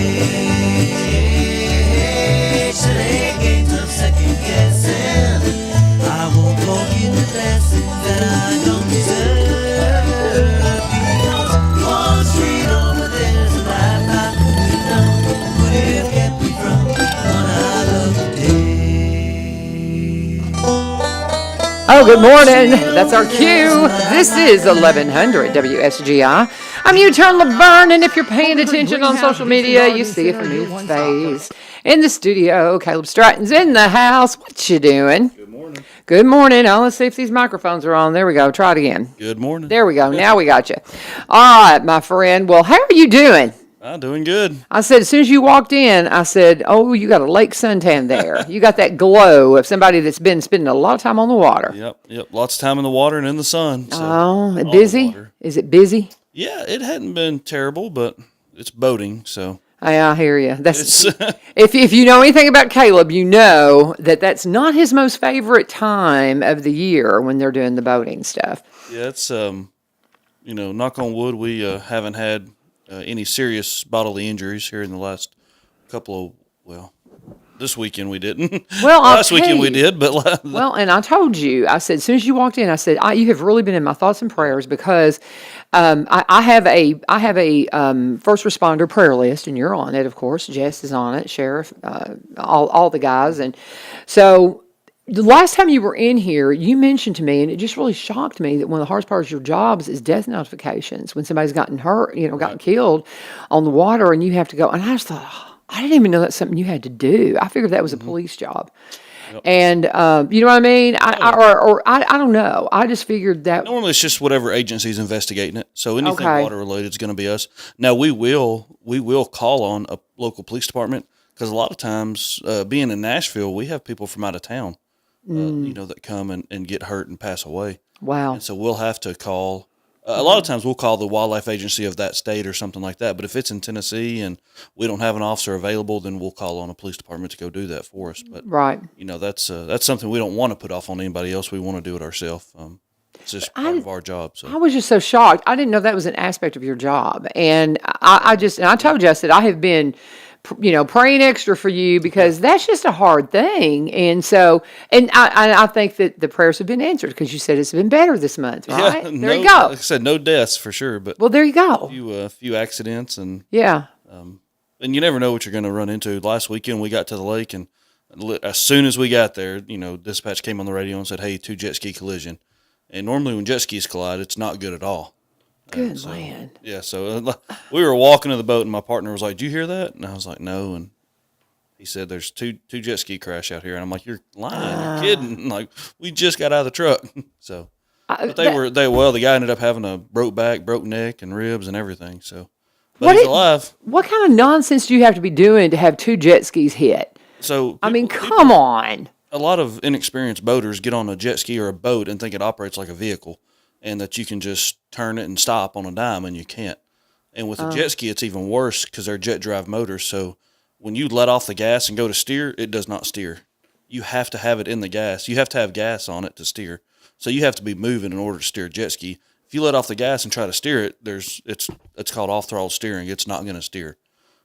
age today games of second guessing. I won't forget the blessings that I don't deserve. Because Wall Street over there's a life I couldn't know. Would have kept me from what I love today. Oh, good morning. That's our cue. This is 1100 WSGI. I'm U-Turn Laverne, and if you're paying attention on social media, you see a familiar face. In the studio, Kaleb Stratton's in the house. What you doing? Good morning. Good morning. Oh, let's see if these microphones are on. There we go. Try it again. Good morning. There we go. Now we got you. All right, my friend. Well, how are you doing? I'm doing good. I said, as soon as you walked in, I said, oh, you got a lake suntan there. You got that glow of somebody that's been spending a lot of time on the water. Yep. Lots of time in the water and in the sun. So Oh, busy? Is it busy? Yeah, it hadn't been terrible, but it's boating, so. I hear you. That's if you know anything about Kaleb, you know that's not his most favorite time of the year when they're doing the boating stuff. Yeah, it's knock on wood, we haven't had any serious bodily injuries here in the last this weekend we didn't. Well, last weekend we did, but well, and I told you, I said, as soon as you walked in, I said, you have really been in my thoughts and prayers because I have a first responder prayer list, and you're on it, of course. Jess is on it, Sheriff, all the guys, and so. The last time you were in here, you mentioned to me, and it just really shocked me, that one of the hardest parts of your jobs is death notifications. When somebody's gotten hurt, gotten killed on the water, and you have to go. And I just thought, I didn't even know that's something you had to do. I figured that was a police job. Yep. And you know what I mean? I don't know. I just figured that. Normally it's just whatever agency's investigating it. So anything water related is going to be us. Now we will call on a local police department because a lot of times, being in Nashville, we have people from out of town. That come and get hurt and pass away. Wow. And so we'll have to call, a lot of times we'll call the wildlife agency of that state or something like that. But if it's in Tennessee and we don't have an officer available, then we'll call on a police department to go do that for us. But, right. That's something we don't want to put off on anybody else. We want to do it ourselves. It's just part of our job. So. I was just so shocked. I didn't know that was an aspect of your job. And I told you, I said, I have been praying extra for you because that's just a hard thing. And so, I think that the prayers have been answered because you said it's been better this month, right? Yeah, there you go. Like I said, no deaths for sure, but well, there you go. A few accidents and yeah. And you never know what you're going to run into. Last weekend we got to the lake and as soon as we got there, dispatch came on the radio and said, "Hey, 2 jet ski collision." And normally when jet skis collide, it's not good at all. Good land. Yeah, so we were walking to the boat, and my partner was like, "Did you hear that?" And I was like, "No." And he said, "There's two jet ski crash out here." And I'm like, "You're lying. You're kidding." Like, we just got out of the truck. So, but the guy ended up having a broke back, broke neck, and ribs and everything. So, but he's alive. What kind of nonsense do you have to be doing to have 2 jet skis hit? So, come on. A lot of inexperienced boaters get on a jet ski or a boat and think it operates like a vehicle. And that you can just turn it and stop on a dime, and you can't. And with a jet ski, it's even worse because they're jet drive motors. So when you let off the gas and go to steer, it does not steer. You have to have it in the gas. You have to have gas on it to steer. So you have to be moving in order to steer a jet ski. If you let off the gas and try to steer it, it's called off-throttle steering. It's not going to steer.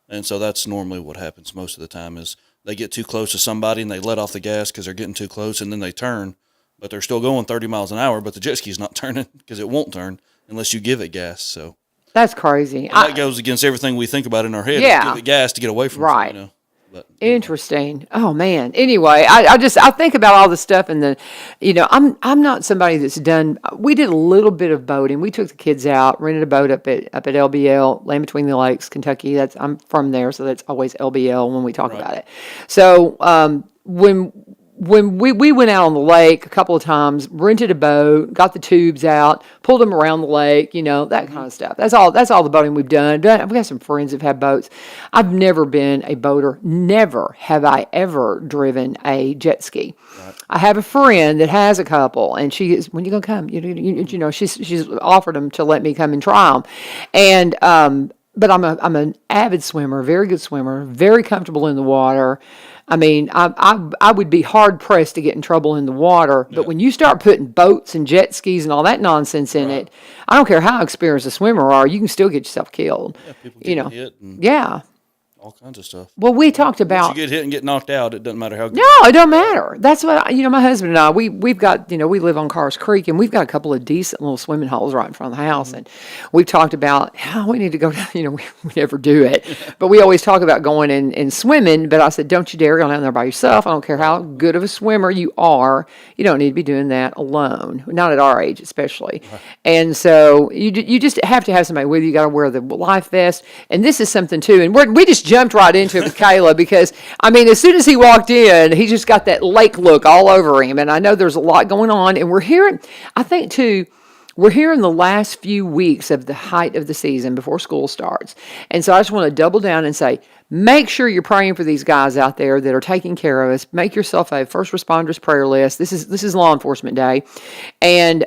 And so that's normally what happens most of the time is they get too close to somebody and they let off the gas because they're getting too close, and then they turn. But they're still going 30 miles an hour, but the jet ski's not turning because it won't turn unless you give it gas. So that's crazy. That goes against everything we think about in our head. Yeah. Give it gas to get away from right. it. But, interesting. Oh man. Anyway, I think about all the stuff and I'm not somebody that's done. We did a little bit of boating. We took the kids out, rented a boat up at LBL, Land Between the Lakes, Kentucky. I'm from there, so that's always LBL when we talk about it. So when we went out on the lake a couple of times, rented a boat, got the tubes out, pulled them around the lake, that kind of stuff. That's all the boating we've done. We've got some friends who've had boats. I've never been a boater. Never have I ever driven a jet ski. Right. I have a friend that has a couple, and she is, when you gonna come? She's offered them to let me come and try them. And but I'm an avid swimmer, very good swimmer, very comfortable in the water. I mean, I would be hard pressed to get in trouble in the water, but when you start putting boats and jet skis and all that nonsense in it, I don't care how experienced a swimmer are, you can still get yourself killed. Yeah, people get hit. all kinds of stuff. Well, we talked Once about. you get hit and get knocked out, it doesn't matter how good. No, it don't matter. That's what my husband and I. We've got we live on Cars Creek, and we've got a couple of decent little swimming holes right in front of the house, and we've talked about how we need to go down. We never do it, but we always talk about going and swimming. But I said, don't you dare go down there by yourself. I don't care how good of a swimmer you are. You don't need to be doing that alone. Not at our age, especially. And so you just have to have somebody with you. You got to wear the life vest, and this is something too. And we just jumped right into it with Caleb because as soon as he walked in, he just got that lake look all over him. And I know there's a lot going on. And we're hearing the last few weeks of the height of the season before school starts. And so I just want to double down and say, make sure you're praying for these guys out there that are taking care of us. Make yourself a first responders prayer list. This is Law Enforcement Day. And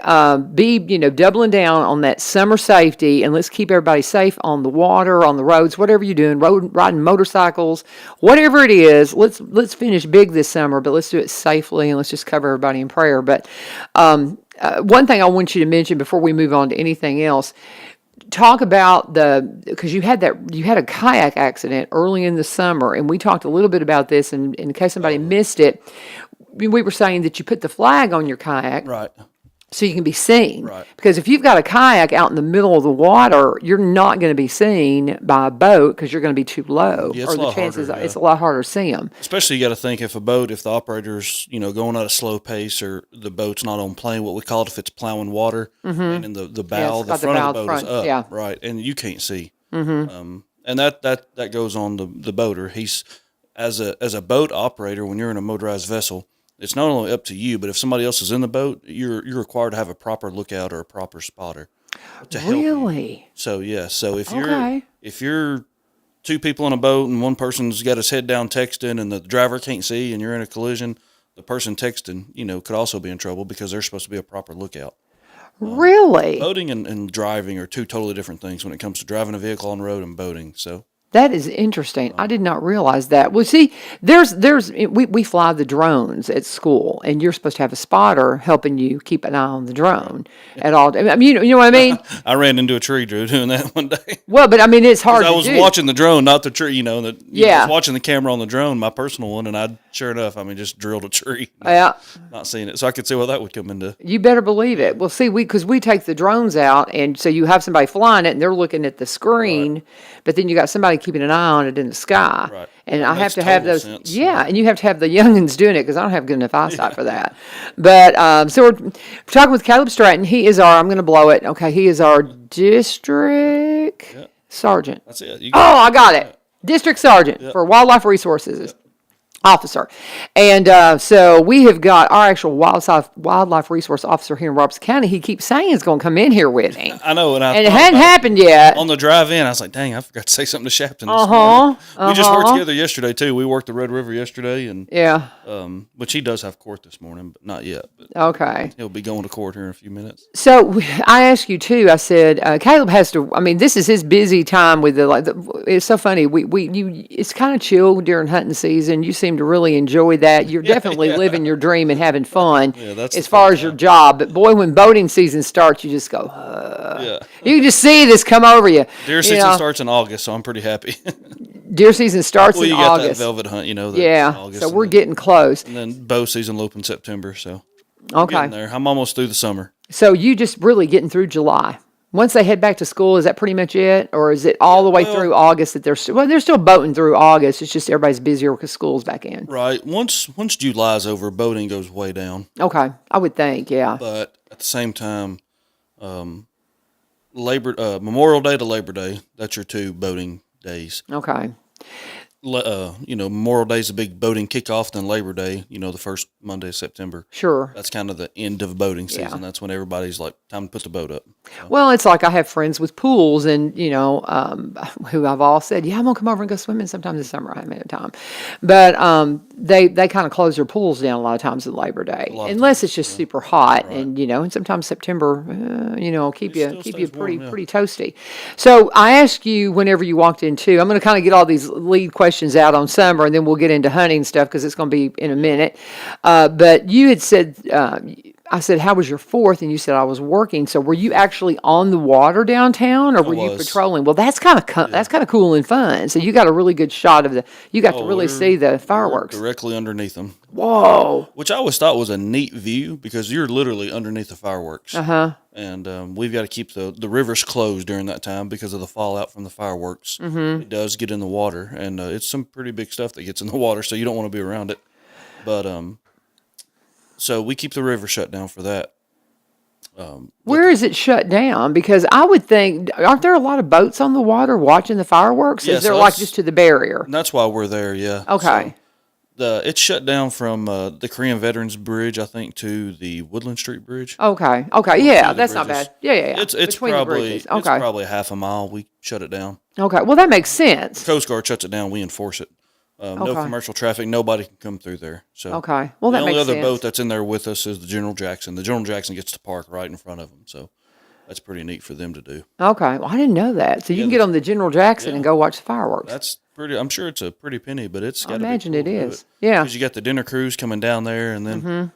be, doubling down on that summer safety, and let's keep everybody safe on the water, on the roads, whatever you're doing, riding motorcycles, whatever it is. Let's finish big this summer, but let's do it safely, and let's just cover everybody in prayer. But one thing I want you to mention before we move on to anything else, talk about because you had a kayak accident early in the summer, and we talked a little bit about this, and in case somebody missed it, we were saying that you put the flag on your kayak. Right. So you can be seen. Right. Because if you've got a kayak out in the middle of the water, you're not going to be seen by a boat because you're going to be too low. Yeah, it's a lot harder, yeah. It's a lot harder to see them. Especially you got to think if the operator's, going at a slow pace, or the boat's not on plane, what we call it, if it's plowing water, and in the bow, the front of the boat is up, yeah. right, and you can't see. And that goes on the boater. He's as a boat operator, when you're in a motorized vessel, it's not only up to you, but if somebody else is in the boat, you're required to have a proper lookout or a proper spotter to help you. Really? So if you're two people in a boat and one person's got his head down texting and the driver can't see and you're in a collision, the person texting, could also be in trouble because they're supposed to be a proper lookout. Really? Boating and driving are two totally different things when it comes to driving a vehicle on the road and boating. So. That is interesting. I did not realize that. Well, see, we fly the drones at school, and you're supposed to have a spotter helping you keep an eye on the drone at all. I mean, you know what I mean? I ran into a tree, Drew, doing that one day. Well, but it's hard to do. I was watching the drone, not the tree, I Yeah. was watching the camera on the drone, my personal one, and I, sure enough, just drilled a tree. Yeah. Not seeing it. So I could see what that would come into. You better believe it. Well, see, because we take the drones out, and so you have somebody flying it, and they're looking at the screen, right. But then you got somebody keeping an eye on it in the sky. Right. And that I have to have those. Sense. Yeah, and you have to have the youngins doing it because I don't have good enough eyesight for that. But so we're talking with Kaleb Stratton. He is I'm going to blow it. Okay, he is our district sergeant. That's it. I got it. District sergeant for wildlife resources. Officer. And so we have got our actual wildlife resource officer here in Robertson County. He keeps saying he's going to come in here with me. I know. And it hadn't happened yet. On the drive in, I was like, dang, I forgot to say something to Shapton this morning. We just worked together yesterday, too. We worked the Red River yesterday. And which he does have court this morning, but not yet. But okay. He'll be going to court here in a few minutes. So I asked you, too, I said, Kaleb has to, this is his busy time with it's so funny. It's kind of chill during hunting season. You seem to really enjoy that. You're definitely living your dream and having fun as far as your job. But boy, when boating season starts, you just go, You can just see this come over you. Deer season starts in August, so I'm pretty happy. Deer season starts in you got August. That velvet hunt, August, so we're getting close. And then bow season will open September, so okay. Getting there. I'm almost through the summer. So you just really getting through July. Once they head back to school, is that pretty much it? Or is it all the way through August that they're still boating through August? It's just everybody's busier because school's back in. Right. Once July's over, boating goes way down. Okay. I would think, yeah. But at the same time, Memorial Day to Labor Day, that's your two boating days. Okay. Memorial Day is a big boating kickoff, then Labor Day, the first Monday of September. Sure. That's kind of the end of boating season. Yeah. That's when everybody's like, time to put the boat up. So. Well, it's like I have friends with pools and, who I've all said, I'm going to come over and go swimming sometime this summer. I haven't had time. But they kind of close their pools down a lot of times at Labor Day, unless it's just super hot. Right. And sometimes September, keep you pretty toasty. So I asked you whenever you walked in too, I'm going to kind of get all these lead questions out on summer, and then we'll get into hunting stuff because it's going to be in a minute. But you had said, I said, how was your 4th? And you said I was working. So were you actually on the water downtown, or were you was. patrolling? Well, that's kind of cool and fun. So you got a really good shot of you got to really see the fireworks. Directly underneath them. Whoa. Which I always thought was a neat view because you're literally underneath the fireworks. And we've got to keep the rivers closed during that time because of the fallout from the fireworks. It does get in the water, and it's some pretty big stuff that gets in the water, so you don't want to be around it. But so we keep the river shut down for that. Where is it shut down? Because I would think, aren't there a lot of boats on the water watching the fireworks? Yeah, Is there so like just to the barrier? And that's why we're there, yeah. Okay. So it's shut down from the Korean Veterans Bridge, I think, to the Woodland Street Bridge. Okay. Yeah, that's not bridges. bad. Yeah. It's Between the probably bridges. it's probably half a mile. We shut it down. Okay. Well, that makes sense. Coast Guard shuts it down. We enforce it. No commercial traffic. Nobody can come through there. So Okay. Well, that the makes only other sense. boat that's in there with us is the General Jackson. The General Jackson gets to park right in front of them. So that's pretty neat for them to do. Okay. Well, I didn't know that. So you can get on the General Jackson and go watch the fireworks. That's pretty. I'm sure it's a pretty penny, but it's got to be imagine cool it to do is. Yeah. Because you got the dinner cruise coming down there, and then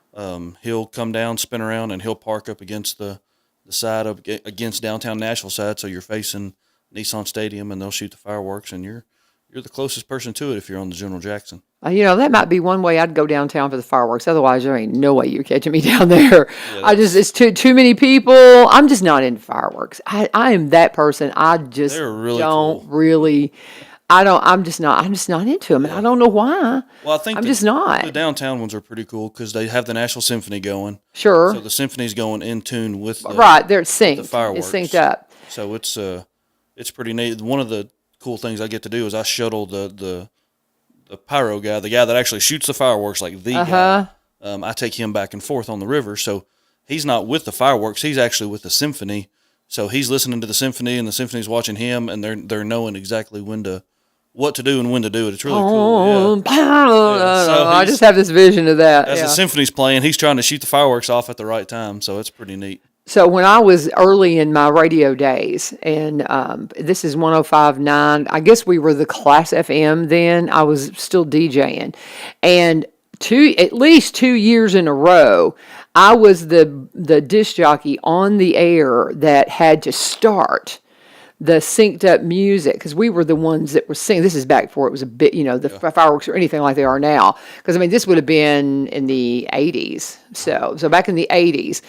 he'll come down, spin around, and he'll park up against the side of against downtown Nashville side, so you're facing Nissan Stadium, and they'll shoot the fireworks, and you're the closest person to it if you're on the General Jackson. That might be one way I'd go downtown for the fireworks. Otherwise, there ain't no way you're catching me down there. It's too many people. I'm just not into fireworks. I am that person. I just They're really don't cool. really. I'm just not into them, and I don't know why. Well, I think I'm just not. The downtown ones are pretty cool because they have the National Symphony going. Sure. So the symphony's going in tune with the, Right, they're synced. the fireworks. It's synced up. So it's pretty neat. One of the cool things I get to do is I shuttle the pyro guy, the guy that actually shoots the fireworks, like the guy. I take him back and forth on the river. So he's not with the fireworks. He's actually with the symphony. So he's listening to the symphony, and the symphony's watching him, and they're knowing exactly what to do and when to do it. It's really cool. Yeah. So I just have this vision of that. as the symphony's playing, he's trying to shoot the fireworks off at the right time. So it's pretty neat. So when I was early in my radio days, and this is 105.9, I guess we were the Class FM then. I was still DJing. And at least 2 years in a row, I was the disc jockey on the air that had to start the synced up music, because we were the ones that were singing. This is back before it was a bit, the fireworks or anything like they are now. Because this would have been in the 80s. So back in the 80s,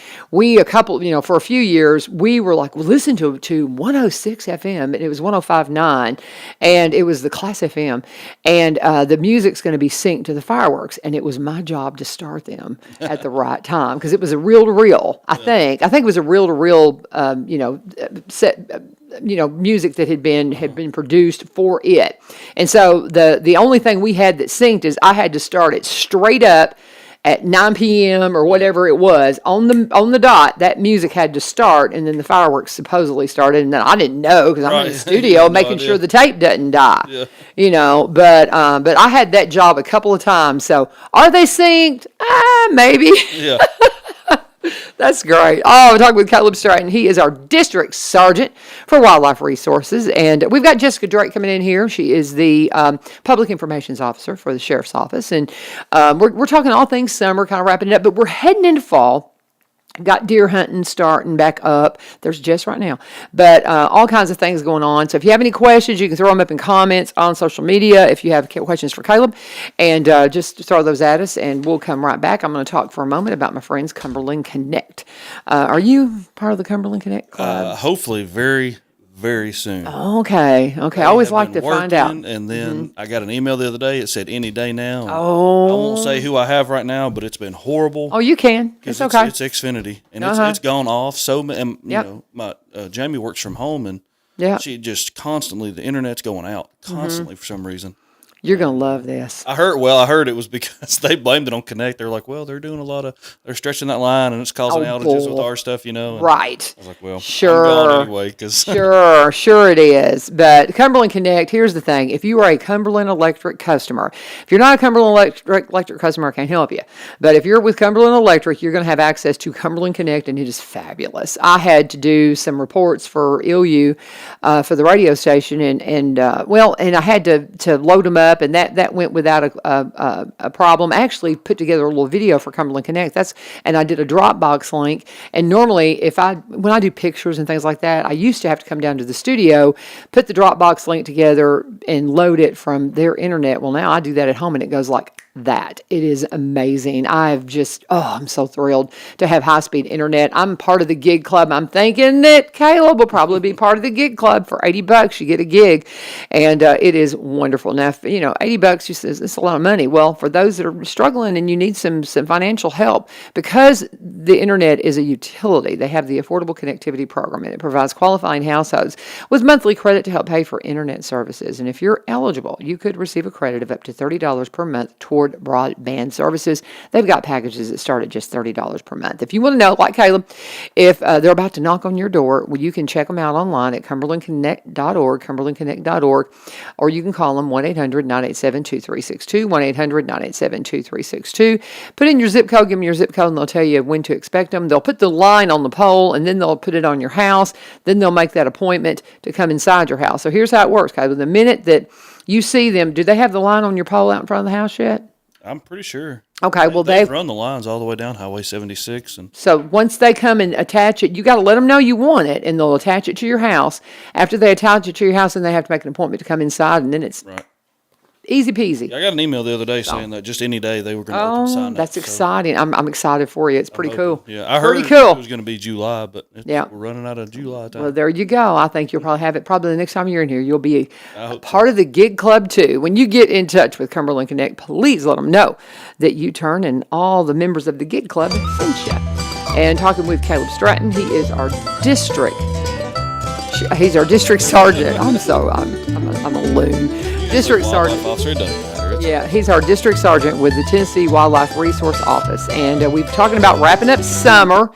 for a few years, we were like, well, listen to 106 FM, and it was 105.9, and it was the Class FM, and the music's going to be synced to the fireworks, and it was my job to start them at the right time, because it was a reel-to-reel, I think it was a reel-to-reel, set, music that had been produced for it. And so the only thing we had that synced is I had to start it straight up at 9 p.m. or whatever it was on the dot. That music had to start, and then the fireworks supposedly started, and then I didn't know because I'm in the studio making sure the tape doesn't die. But I had that job a couple of times. So are they synced? Maybe. Yeah. That's great. Oh, we're talking with Kaleb Stratton. He is our district sergeant for wildlife resources. And we've got Jessica Drake coming in here. She is the public information officer for the sheriff's office. And we're talking all things summer, kind of wrapping it up. But we're heading into fall. Got deer hunting starting back up. There's Jess right now. But all kinds of things going on. So if you have any questions, you can throw them up in comments on social media if you have questions for Kaleb. And just throw those at us, and we'll come right back. I'm going to talk for a moment about my friends, Cumberland Connect. Are you part of the Cumberland Connect Club? Hopefully very, very soon. Okay. I always like to find out. And then I got an email the other day. It said any day now. Oh. I won't say who I have right now, but it's been horrible. Oh, you can. It's okay. It's Xfinity, and it's gone off. So, and, my Jamie works from home, and she just constantly, the internet's going out constantly for some reason. You're going to love this. I heard it was because they blamed it on Connect. They're like, well, they're doing they're stretching that line, and it's causing outages with our stuff, And right. I was like, well, sure. I'm gone anyway. Sure it is. But Cumberland Connect, here's the thing. If you are a Cumberland Electric customer, if you're not a Cumberland Electric customer, I can't help you. But if you're with Cumberland Electric, you're going to have access to Cumberland Connect, and it is fabulous. I had to do some reports for ILU for the radio station, and I had to load them up up, and that went without a problem. I actually put together a little video for Cumberland Connect. And I did a Dropbox link. And normally, when I do pictures and things like that, I used to have to come down to the studio, put the Dropbox link together, and load it from their internet. Well, now I do that at home, and it goes like that. It is amazing. I'm so thrilled to have high-speed internet. I'm part of the gig club. I'm thinking that Caleb will probably be part of the gig club. For $80, you get a gig, and it is wonderful. Now, $80, it's a lot of money. Well, for those that are struggling and you need some financial help, because the internet is a utility, they have the Affordable Connectivity Program, and it provides qualifying households with monthly credit to help pay for internet services. And if you're eligible, you could receive a credit of up to $30 per month toward broadband services. They've got packages that start at just $30 per month. If you want to know, like Caleb, if they're about to knock on your door, well, you can check them out online at cumberlandconnect.org, or you can call them 1-800-987-2362, 1-800-987-2362. Put in your zip code, give them your zip code, and they'll tell you when to expect them. They'll put the line on the pole, and then they'll put it on your house. Then they'll make that appointment to come inside your house. So here's how it works, Caleb. The minute that you see them, do they have the line on your pole out in front of the house yet? I'm pretty sure. Okay, well, they've run the lines all the way down Highway 76. And so once they come and attach it, you got to let them know you want it, and they'll attach it to your house. After they attach it to your house, then they have to make an appointment to come inside, and then it's right. Easy peasy. I got an email the other day saying that just any day they were going to open sign up. That's exciting. I'm excited for you. It's pretty cool. Yeah, I heard it was going to be July, but we're running out of July time. Well, there you go. I think you'll probably have it. Probably the next time you're in here, you'll be a part of the gig club too. When you get in touch with Cumberland Connect, please let them know that you turn and all the members of the gig club sent you. And talking with Kaleb Stratton, he is our district. He's our district sergeant. I'm a loon. District sergeant. Officer, it doesn't matter. Yeah, he's our district sergeant with the Tennessee Wildlife Resource Office, and we've talking about wrapping up summer.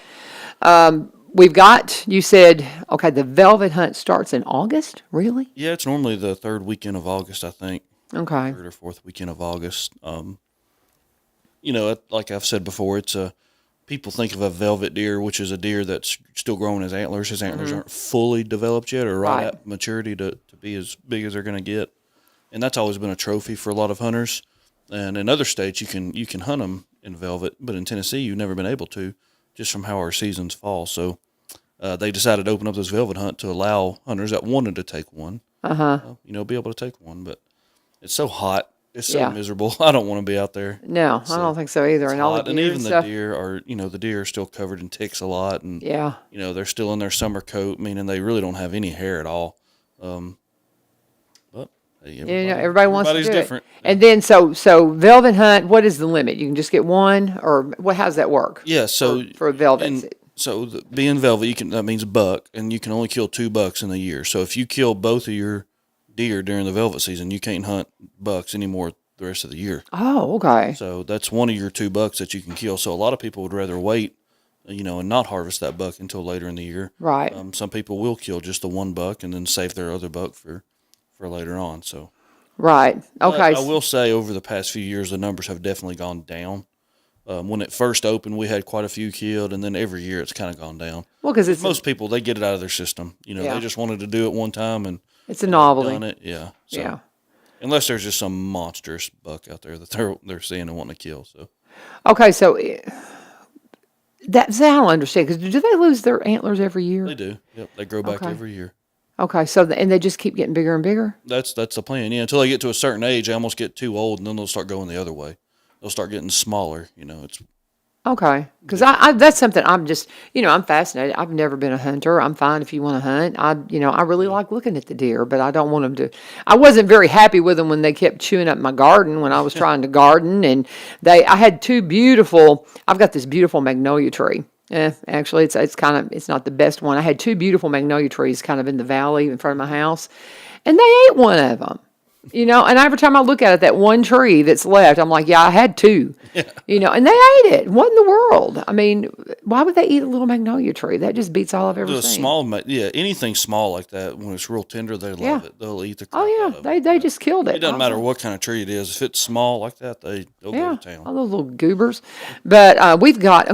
We've got, you said, okay, the velvet hunt starts in August. Really? Yeah, it's normally the third weekend of August, I think. Okay. Third or fourth weekend of August. Like I've said before, it's people think of a velvet deer, which is a deer that's still growing his antlers. His antlers aren't fully developed yet or right at maturity to be as big as they're going to get. And that's always been a trophy for a lot of hunters. And in other states, you can hunt them in velvet, but in Tennessee, you've never been able to, just from how our seasons fall. So they decided to open up this velvet hunt to allow hunters that wanted to take one, be able to take one. But it's so hot. It's so miserable. I don't want to be out there. No, I don't think so either. And all the and even the deer are, the deer are still covered in ticks a lot, and they're still in their summer coat, meaning they really don't have any hair at all. But everybody wants to do different. It. And then so velvet hunt. What is the limit? You can just get one, or how does that work? Yeah, so for a velvet. Being velvet, that means buck, and you can only kill 2 bucks in a year. So if you kill both of your deer during the velvet season, you can't hunt bucks anymore the rest of the year. Oh, okay. So that's one of your 2 bucks that you can kill. So a lot of people would rather wait, and not harvest that buck until later in the year. Right. Some people will kill just the 1 buck and then save their other buck for later on. So. Right. Okay. But I will say over the past few years, the numbers have definitely gone down. When it first opened, we had quite a few killed, and then every year it's kind of gone down. Well, because most people, they get it out of their system. They just wanted to do it one time, and it's a novelty. Done it, yeah. So, unless there's just some monstrous buck out there that they're seeing and wanting to kill. So. Okay, so that's I don't understand, because do they lose their antlers every year? They do. Yep, they grow back every year. Okay, so and they just keep getting bigger and bigger? That's the plan, yeah. Until they get to a certain age, they almost get too old, and then they'll start going the other way. They'll start getting smaller, it's... Okay, because I that's something I'm just, I'm fascinated. I've never been a hunter. I'm fine if you want to hunt. I really like looking at the deer, but I don't want them to. I wasn't very happy with them when they kept chewing up my garden when I was trying to garden, and I had 2 beautiful. I've got this beautiful magnolia tree. Actually, it's not the best one. I had 2 beautiful magnolia trees kind of in the valley in front of my house, and they ate one of them. And every time I look at it, that one tree that's left, I'm like, I had 2, and they ate it. What in the world? I mean, why would they eat a little magnolia tree? That just beats all I've ever seen. Anything small like that, when it's real tender, they love it. They'll eat the crap out of it. They just killed it. It doesn't matter what kind of tree it is. If it's small like that, they'll go to town. All those little goobers. But we have got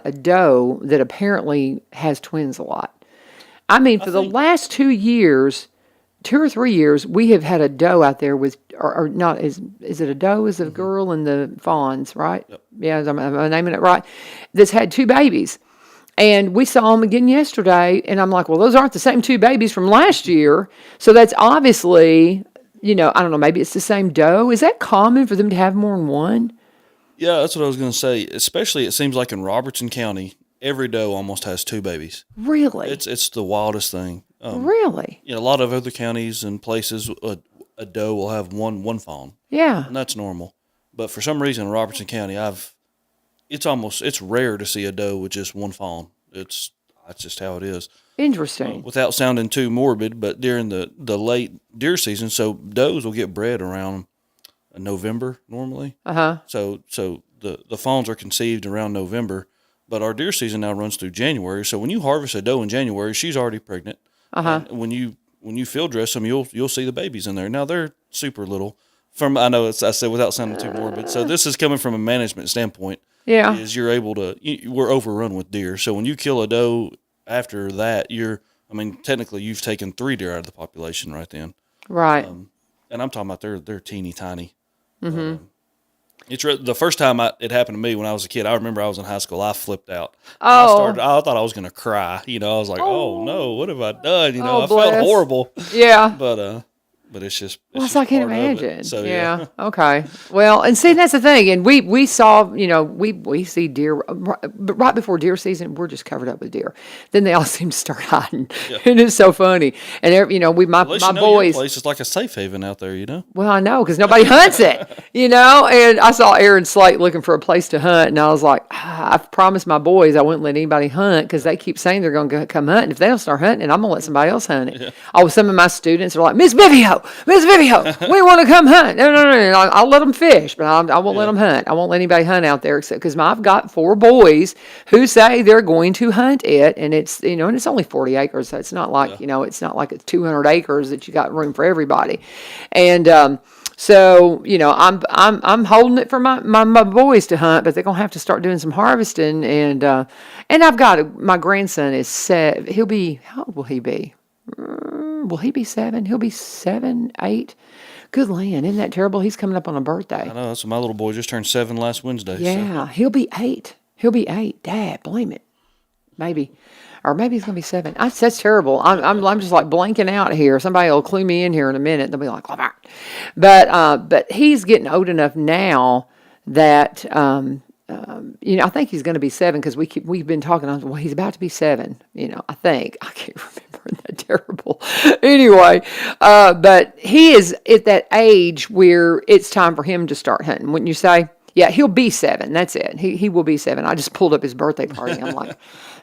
a doe that apparently has twins a lot. I mean, for the last 2 years, 2 or 3 years, we have had a doe out there with, or not, is it a doe? Is it a girl and the fawns, right? Yep. Yeah, am I naming it right? That's had 2 babies. And we saw them again yesterday, and I'm like, well, those aren't the same 2 babies from last year. So that's obviously, I don't know, maybe it's the same doe. Is that common for them to have more than one? Yeah, that's what I was going to say. Especially, it seems like in Robertson County, every doe almost has 2 babies. Really? It's the wildest thing. Really? A lot of other counties and places, a doe will have one fawn, Yeah. and that's normal. But for some reason, in Robertson County, it's rare to see a doe with just one fawn. That's just how it is. Interesting. Without sounding too morbid, but during the late deer season, so does will get bred around November normally. So the fawns are conceived around November, but our deer season now runs through January. So when you harvest a doe in January, she's already pregnant. And when you field dress them, you'll see the babies in there. Now they're super little. I said without sounding too morbid. So this is coming from a management standpoint. Yeah. Is we're overrun with deer. So when you kill a doe after that, technically you've taken 3 deer out of the population right then. Right. And I'm talking about they're teeny tiny. The first time it happened to me when I was a kid, I remember I was in high school. I flipped out. Oh. I thought I was going to cry. I was like, oh no, what have I done? I bless. felt horrible. Yeah. But it's just. Well, just I can't part of it. imagine. So yeah. Okay. Well, and see, that's the thing. And we saw, we see deer, but right before deer season, we're just covered up with deer. Then they all seem to start hiding. Yeah. And it's so funny. And, my At least boys. your place is like a safe haven out there, Well, I know, because nobody hunts it, and I saw Aaron Slate looking for a place to hunt, and I was like, I've promised my boys I wouldn't let anybody hunt, because they keep saying they're going to come hunting. If they don't start hunting, I'm going to let somebody else hunt it. Yeah. Oh, some of my students are like, Miss Vivio, we want to come hunt. No. I'll let them fish, but I won't let them hunt. I won't let anybody hunt out there, except because I've got 4 boys who say they're going to hunt it, and it's, and it's only 40 acres, so it's not like, it's not like it's 200 acres that you got room for everybody. And, so, I'm holding it for my boys to hunt, but they're going to have to start doing some harvesting. And I've got, my grandson is 7. How old will he be? Will he be 7? He'll be 7, 8. Good land. Isn't that terrible? He's coming up on a birthday. I know. That's my little boy just turned 7 last Wednesday. Yeah. So. He'll be 8. He'll be 8. Dad, blame it. Maybe. Or maybe he's going to be 7. That's terrible. I'm just like blanking out here. Somebody will clue me in here in a minute. They'll be like, oh, but he's getting old enough now that, I think he's going to be 7, because we've been talking. Well, he's about to be 7. I think I can't remember. That terrible. Anyway, but he is at that age where it's time for him to start hunting. Wouldn't you say? Yeah, he'll be 7. That's it. He will be 7. I just pulled up his birthday party. I'm like,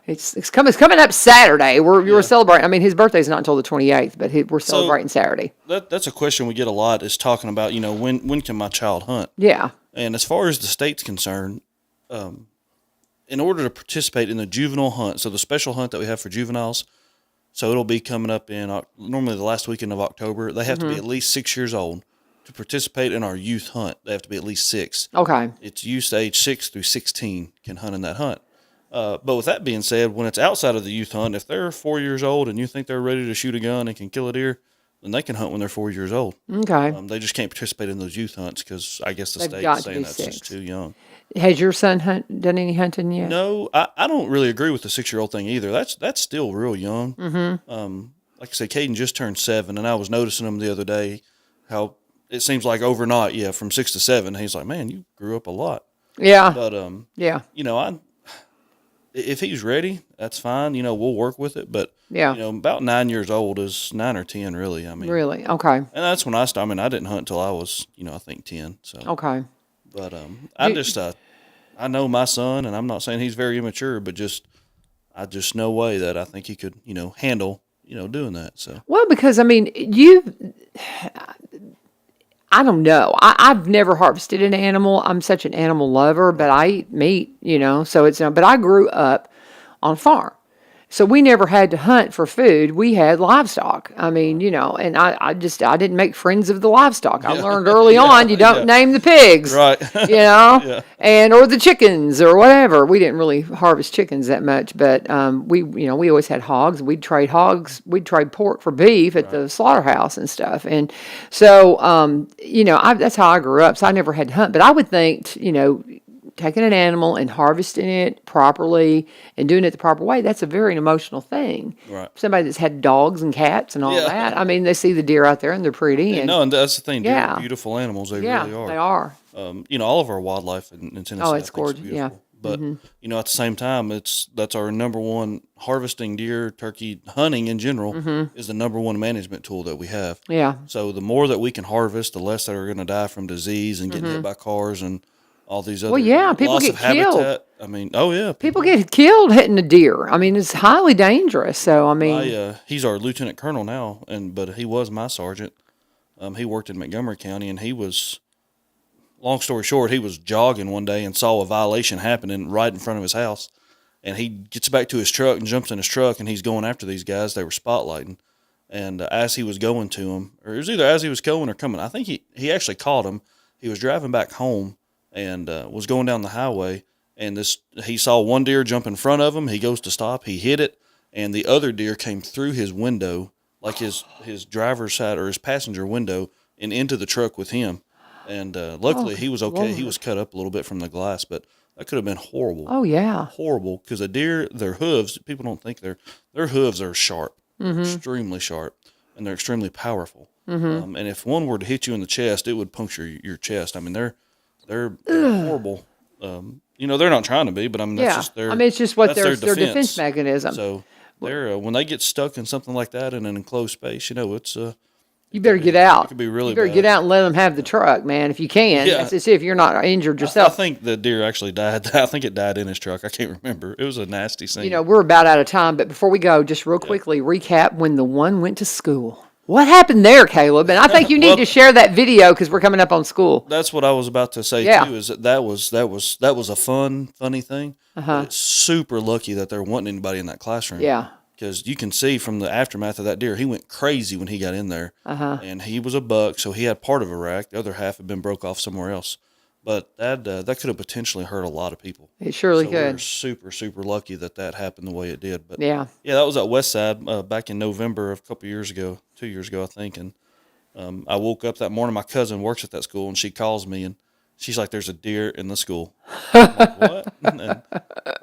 it's coming up Saturday. We're celebrating. I mean, his birthday's not until the 28th, but we're celebrating Saturday. That's a question we get a lot, is talking about, when can my child hunt? Yeah. And as far as the state's concerned, in order to participate in the juvenile hunt, so the special hunt that we have for juveniles, so it'll be coming up in normally the last weekend of October. They have to be at least 6 years old to participate in our youth hunt. They have to be at least 6. Okay. It's youth age 6 through 16 can hunt in that hunt. But with that being said, when it's outside of the youth hunt, if they're 4 years old and you think they're ready to shoot a gun and can kill a deer, then they can hunt when they're 4 years old. Okay. They just can't participate in those youth hunts because I guess the They've state's saying that's just too young. Has your son done any hunting yet? No, I don't really agree with the 6-year-old thing either. That's still real young. Mm-hmm. Like I said, Caden just turned 7, and I was noticing him the other day how it seems like overnight, from 6 to 7, he's like, man, you grew up a lot. Yeah. But if he's ready, that's fine. We'll work with it. But about 9 years old is 9 or 10, really. I mean, really, okay. And that's when I started. I mean, I didn't hunt until I was, I think 10. So okay. But I know my son, and I'm not saying he's very immature, but I just no way that I think he could, handle, doing that. So well, because I mean, I don't know. I've never harvested an animal. I'm such an animal lover, but I eat meat, so it's. But I grew up on a farm, So we never had to hunt for food. We had livestock. I mean, and I didn't make friends of the livestock. I learned early on you don't name the pigs. Right. Or the chickens or whatever. We didn't really harvest chickens that much, but we always had hogs. We'd trade hogs. We'd trade pork for beef at the slaughterhouse and stuff. And so, that's how I grew up. So I never had to hunt. But I would think, taking an animal and harvesting it properly and doing it the proper way, that's a very emotional thing. Right. Somebody that's had dogs and cats and all that. I mean, they see the deer out there and they're pretty. And that's the thing. Deer are beautiful animals. They really are. They are. All of our wildlife in Tennessee. Oh, it's gorgeous. Yeah. But, at the same time, that's our number one harvesting deer, turkey, hunting in general is the number one management tool that we have. Yeah. So the more that we can harvest, the less that are going to die from disease and getting hit by cars and all these other people loss get of habitat. killed. I mean, people get killed hitting a deer. I mean, it's highly dangerous. So I mean, he's our lieutenant colonel now, but he was my sergeant. He worked in Montgomery County, and he was. Long story short, he was jogging one day and saw a violation happening right in front of his house, and he gets back to his truck and jumps in his truck, and he's going after these guys. They were spotlighting, and as he was going to them, or it was either as he was going or coming, I think he actually caught him. He was driving back home and was going down the highway, and he saw one deer jump in front of him. He goes to stop. He hit it, and the other deer came through his window, like his driver's side or his passenger window, and into the truck with him. And luckily, he was okay. Lord. He was cut up a little bit from the glass, but that could have been horrible. Oh, yeah. Horrible, because a deer, their hooves, people don't think their hooves are sharp, extremely sharp, and they're extremely powerful. And if one were to hit you in the chest, it would puncture your chest. I mean, they're horrible. They're not trying to be, but I mean, that's just their. I mean, it's just what their defense mechanism. So they're when they get stuck in something like that in an enclosed space, it's you better get out. It could be really You better bad. get out and let them have the truck, man, if you can. Yeah. That's to see if you're not injured yourself. I think the deer actually died. I think it died in his truck. I can't remember. It was a nasty scene. We're about out of time, but before we go, just real quickly, recap when the one went to school. What happened there, Caleb? And I think you need to share that video because we're coming up on school. That's what I was about to say too. Is that was a funny thing. But it's super lucky that there wasn't anybody in that classroom. Yeah. Because you can see from the aftermath of that deer, he went crazy when he got in there. And he was a buck, so he had part of a rack. The other half had been broke off somewhere else. But that could have potentially hurt a lot of people. It surely could. We're super, super lucky that happened the way it did. But yeah, that was at West Side back in November of a couple years ago, 2 years ago, I think. And I woke up that morning. My cousin works at that school, and she calls me, and she's like, "There's a deer in the school." I'm like, what? And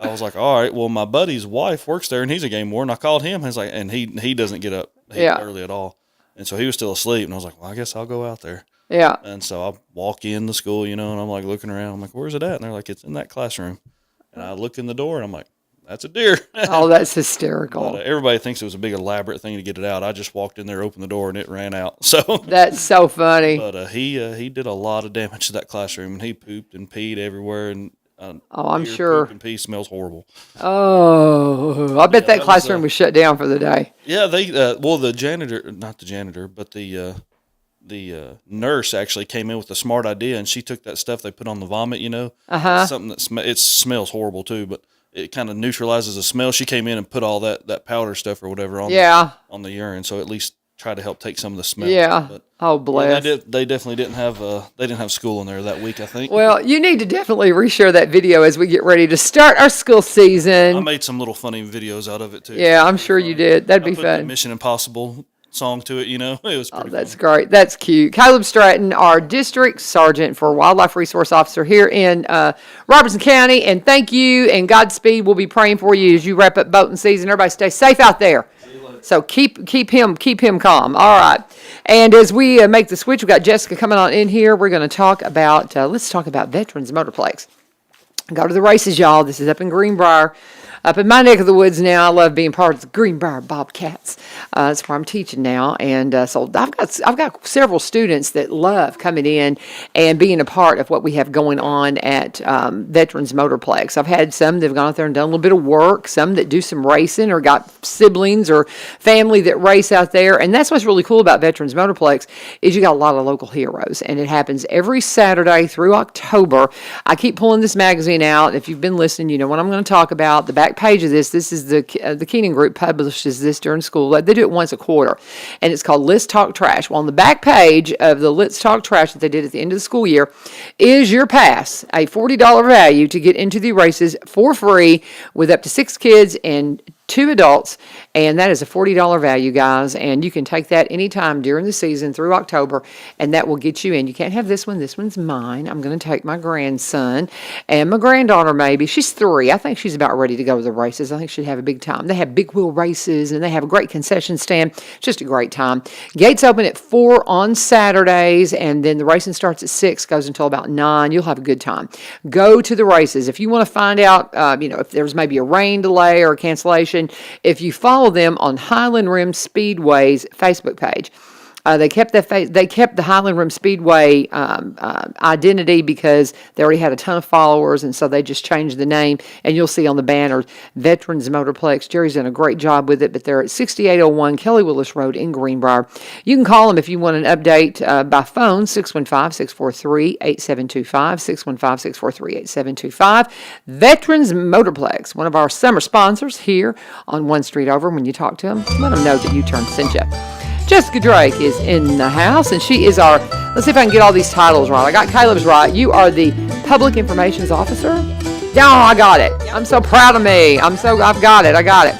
I was like, "All right, well, my buddy's wife works there, and he's a game warden." I called him. He's like, and he doesn't get up early at all, and so he was still asleep. And I was like, "Well, I guess I'll go out there." Yeah. And so I walk in the school, and I'm like looking around. I'm like, "Where's it at?" And they're like, "It's in that classroom." And I look in the door, and I'm like, "That's a deer." Oh, that's hysterical. But, everybody thinks it was a big elaborate thing to get it out. I just walked in there, opened the door, and it ran out. So that's so funny. But he did a lot of damage to that classroom, and he pooped and peed everywhere. And I'm sure. Poop and pee smells horrible. Oh, I bet that classroom was shut down for the day. Yeah, the janitor, not the janitor, but the nurse actually came in with a smart idea, and she took that stuff they put on the vomit, something that it smells horrible too, but it kind of neutralizes the smell. She came in and put all that powder stuff or whatever on the urine, so at least try to help take some of the smell. Yeah. But, bless. They definitely didn't have school in there that week, I think. Well, you need to definitely reshare that video as we get ready to start our school season. I made some little funny videos out of it too. Yeah, I'm sure you did. That'd be fun. The Mission Impossible song to it, it was pretty that's great. That's cute. Kaleb Stratton, our district sergeant for wildlife resource officer here in Robertson County, and thank you and Godspeed. We'll be praying for you as you wrap up boating season. Everybody stay safe out there. So keep him calm. All right. And as we make the switch, we've got Jessica coming on in here. We're going to talk about let's talk about veterans motorplex. Go to the races, y'all. This is up in Greenbrier. Up in my neck of the woods now, I love being part of the Greenbrier Bobcats. That's where I'm teaching now, and so I've got several students that love coming in and being a part of what we have going on at Veterans Motorplex. I've had some that've gone out there and done a little bit of work, some that do some racing or got siblings or family that race out there, and that's what's really cool about Veterans Motorplex is you got a lot of local heroes, and it happens every Saturday through October. I keep pulling this magazine out. If you've been listening, you know what I'm going to talk about. The back page of this is the Keenan Group publishes this during school. They do it once a quarter, and it's called Let's Talk Trash. Well, on the back page of the Let's Talk Trash that they did at the end of the school year is your pass, a $40 value to get into the races for free with up to 6 kids and 2 adults, and that is a $40 value, guys, and you can take that anytime during the season through October, and that will get you in. You can't have this one. This one's mine. I'm going to take my grandson and my granddaughter maybe. She's 3. I think she's about ready to go to the races. I think she'd have a big time. They have big wheel races, and they have a great concession stand. Just a great time. Gates open at 4 on Saturdays, and then the racing starts at 6, goes until about 9. You'll have a good time. Go to the races. If you want to find out, if there's maybe a rain delay or a cancellation, if you follow them on Highland Rim Speedway's Facebook page. They kept the Highland Rim Speedway identity because they already had a ton of followers, and so they just changed the name. And you'll see on the banner, Veterans Motorplex. Jerry's done a great job with it, but they're at 6801 Kelly Willis Road in Greenbrier. You can call them if you want an update by phone, 615-643-8725, 615-643-8725. Veterans Motorplex, one of our summer sponsors here on 1 Street Over. When you talk to them, let them know that U-Turn sent you. Jessica Drake is in the house, and she is our, let's see if I can get all these titles right. I got Caleb's right. You are the Public Information Officer. Oh, I got it. I'm so proud of me. I've got it. I got it.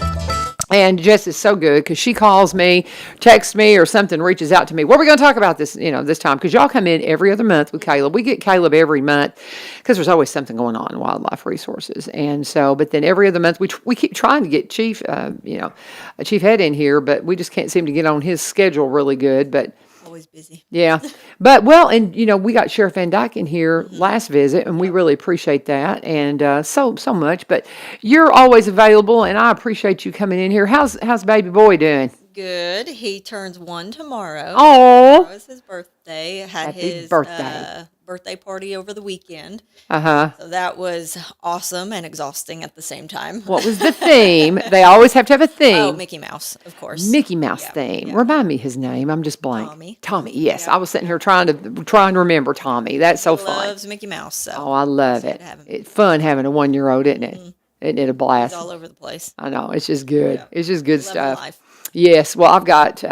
And Jess is so good because she calls me, texts me, or something, reaches out to me. What are we going to talk about this time? Because y'all come in every other month with Caleb. We get Caleb every month because there's always something going on in wildlife resources. And so, but then every other month we keep trying to get Chief Head in here, but we just can't seem to get on his schedule really good. But always busy. Yeah. But, we got Sheriff Van Dyke in here last visit, and we really appreciate that, and so much. But you're always available, and I appreciate you coming in here. How's baby boy doing? Good. He turns 1 tomorrow. Oh. Tomorrow is his birthday. Had Happy his birthday party over the weekend. Uh-huh. So that was awesome and exhausting at the same time. What was the theme? They always have to have a theme. Oh, Mickey Mouse, of course. Mickey Mouse theme. Yeah. Remind me his name. I'm just blank. Tommy. Yes. Yeah. I was sitting here trying to remember Tommy. That's so fun. Loves Mickey Mouse. So Oh, I love it. It's fun having a 1-year-old, isn't it? Isn't it a blast? he's all over the place. I know. It's just good. Yeah. It's just good Love stuff. life. Yes. Well, I've got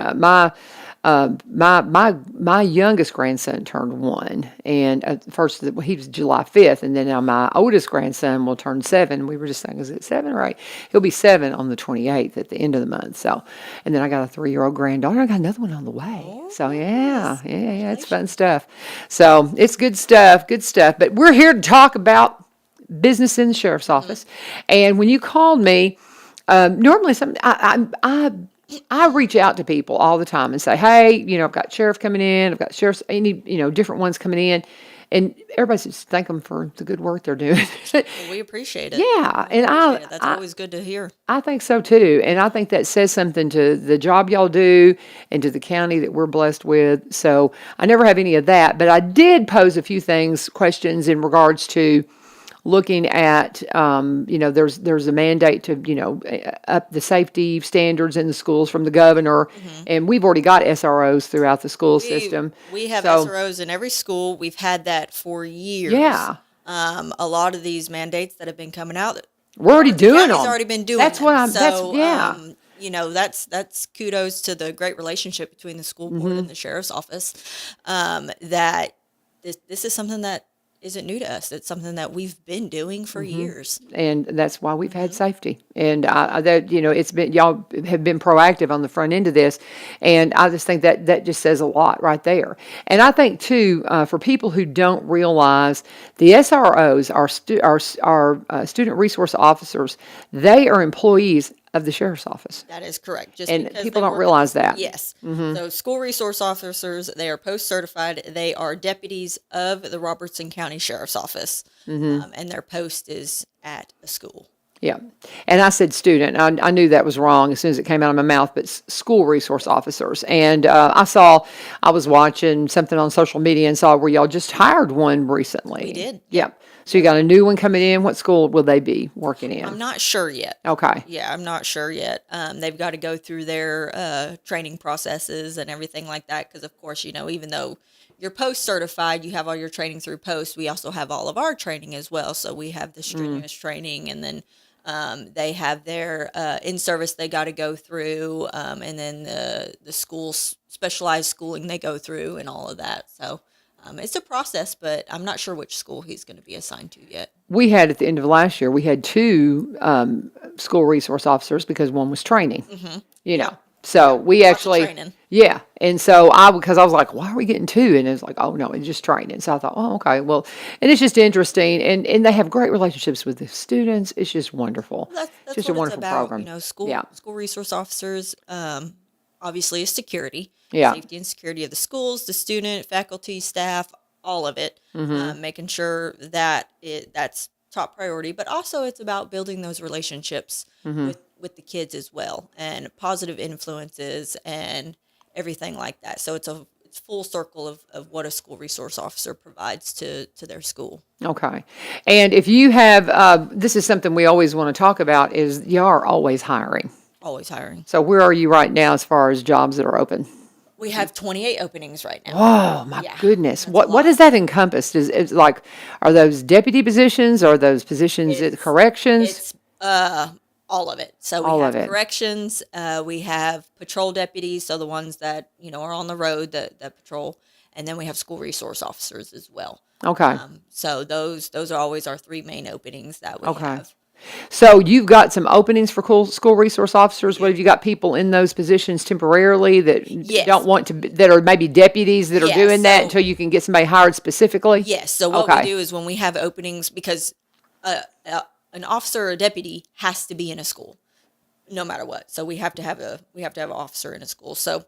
my youngest grandson turned 1, and first he was July 5th, and then now my oldest grandson will turn 7. We were just saying, is it 7 or 8? He'll be 7 on the 28th at the end of the month. So, and then I got a 3-year-old granddaughter. I got another one on the way. Oh, So yeah, it's fun stuff. So it's good stuff. But we're here to talk about business in the sheriff's office. And when you called me, normally I reach out to people all the time and say, hey, I've got sheriff coming in, I've got sheriffs, different ones coming in, and everybody just thank them for the good work they're doing. Well, we appreciate it. Yeah, and That's always good to hear. I think so too, and I think that says something to the job y'all do and to the county that we're blessed with. So I never have any of that, but I did pose a few questions in regards to looking at, there's a mandate to, up the safety standards in the schools from the governor, and we've already got SROs throughout the school system. We have So- SROs in every school. We've had that for years. Yeah. A lot of these mandates that have been coming out, We're already doing county's them. already been doing That's what them. I'm. So, that's that's kudos to the great relationship between the school board and the sheriff's office. That this is something that isn't new to us. It's something that we've been doing for years. And that's why we've had safety. And it's been, y'all have been proactive on the front end of this. And I just think that just says a lot right there. And I think too, for people who don't realize, the SROs are student resource officers. They are employees of the sheriff's office. That is correct. And because people they don't work realize that. Yes. So school resource officers, they are post-certified. They are deputies of the Robertson County Sheriff's Office. And their post is at a school. Yeah. And I said student. I knew that was wrong as soon as it came out of my mouth, but school resource officers. And I was watching something on social media and saw where y'all just hired one recently. We did. Yeah. So you got a new one coming in. What school will they be working in? I'm not sure yet. Okay. Yeah, I'm not sure yet. They've got to go through their training processes and everything like that. Because, of course, even though you're post certified, you have all your training through post. We also have all of our training as well. So we have the strenuous training, and then They have their in service they got to go through, and then the schools specialized schooling they go through, and all of that. So it's a process, but I'm not sure which school he's going to be assigned to yet. We had at the end of last year, we had two school resource officers because one was training. You know, so we Lots of actually, training. yeah. And so because I was like, why are we getting two? And it was like, oh no, it's just training. So I thought, oh okay, well, and it's just interesting, and they have great relationships with the students. It's just wonderful. That's just what a wonderful it's about. program. You know, school Yeah. school resource officers. Obviously, is security, Yeah. safety and security of the schools, the student, faculty, staff, all of it. Making sure that that's top priority, but also it's about building those relationships with the kids as well, and positive influences and everything like that. So it's full circle of what a school resource officer provides to their school. Okay. And if you have, this is something we always want to talk about, is you are always hiring. Always hiring. So where are you right now as far as jobs that are open? We have 28 openings right now. Oh my Yeah, goodness! that's a What lot. does that encompass? Is like, are those deputy positions? Are those positions at corrections? It's all of it. So we All have of it. corrections. We have patrol deputies, so the ones that are on the road that patrol, and then we have school resource officers as well. Okay. So those are always our three main openings that we Okay. have. So you've got some openings for school resource officers. What have you got people in those positions temporarily that Yes. don't want to, that are maybe deputies that are Yeah, doing that so- until you can get somebody hired specifically? Yes. So what Okay. we do is when we have openings, because an officer or a deputy has to be in a school, no matter what. So we have to have an officer in a school. So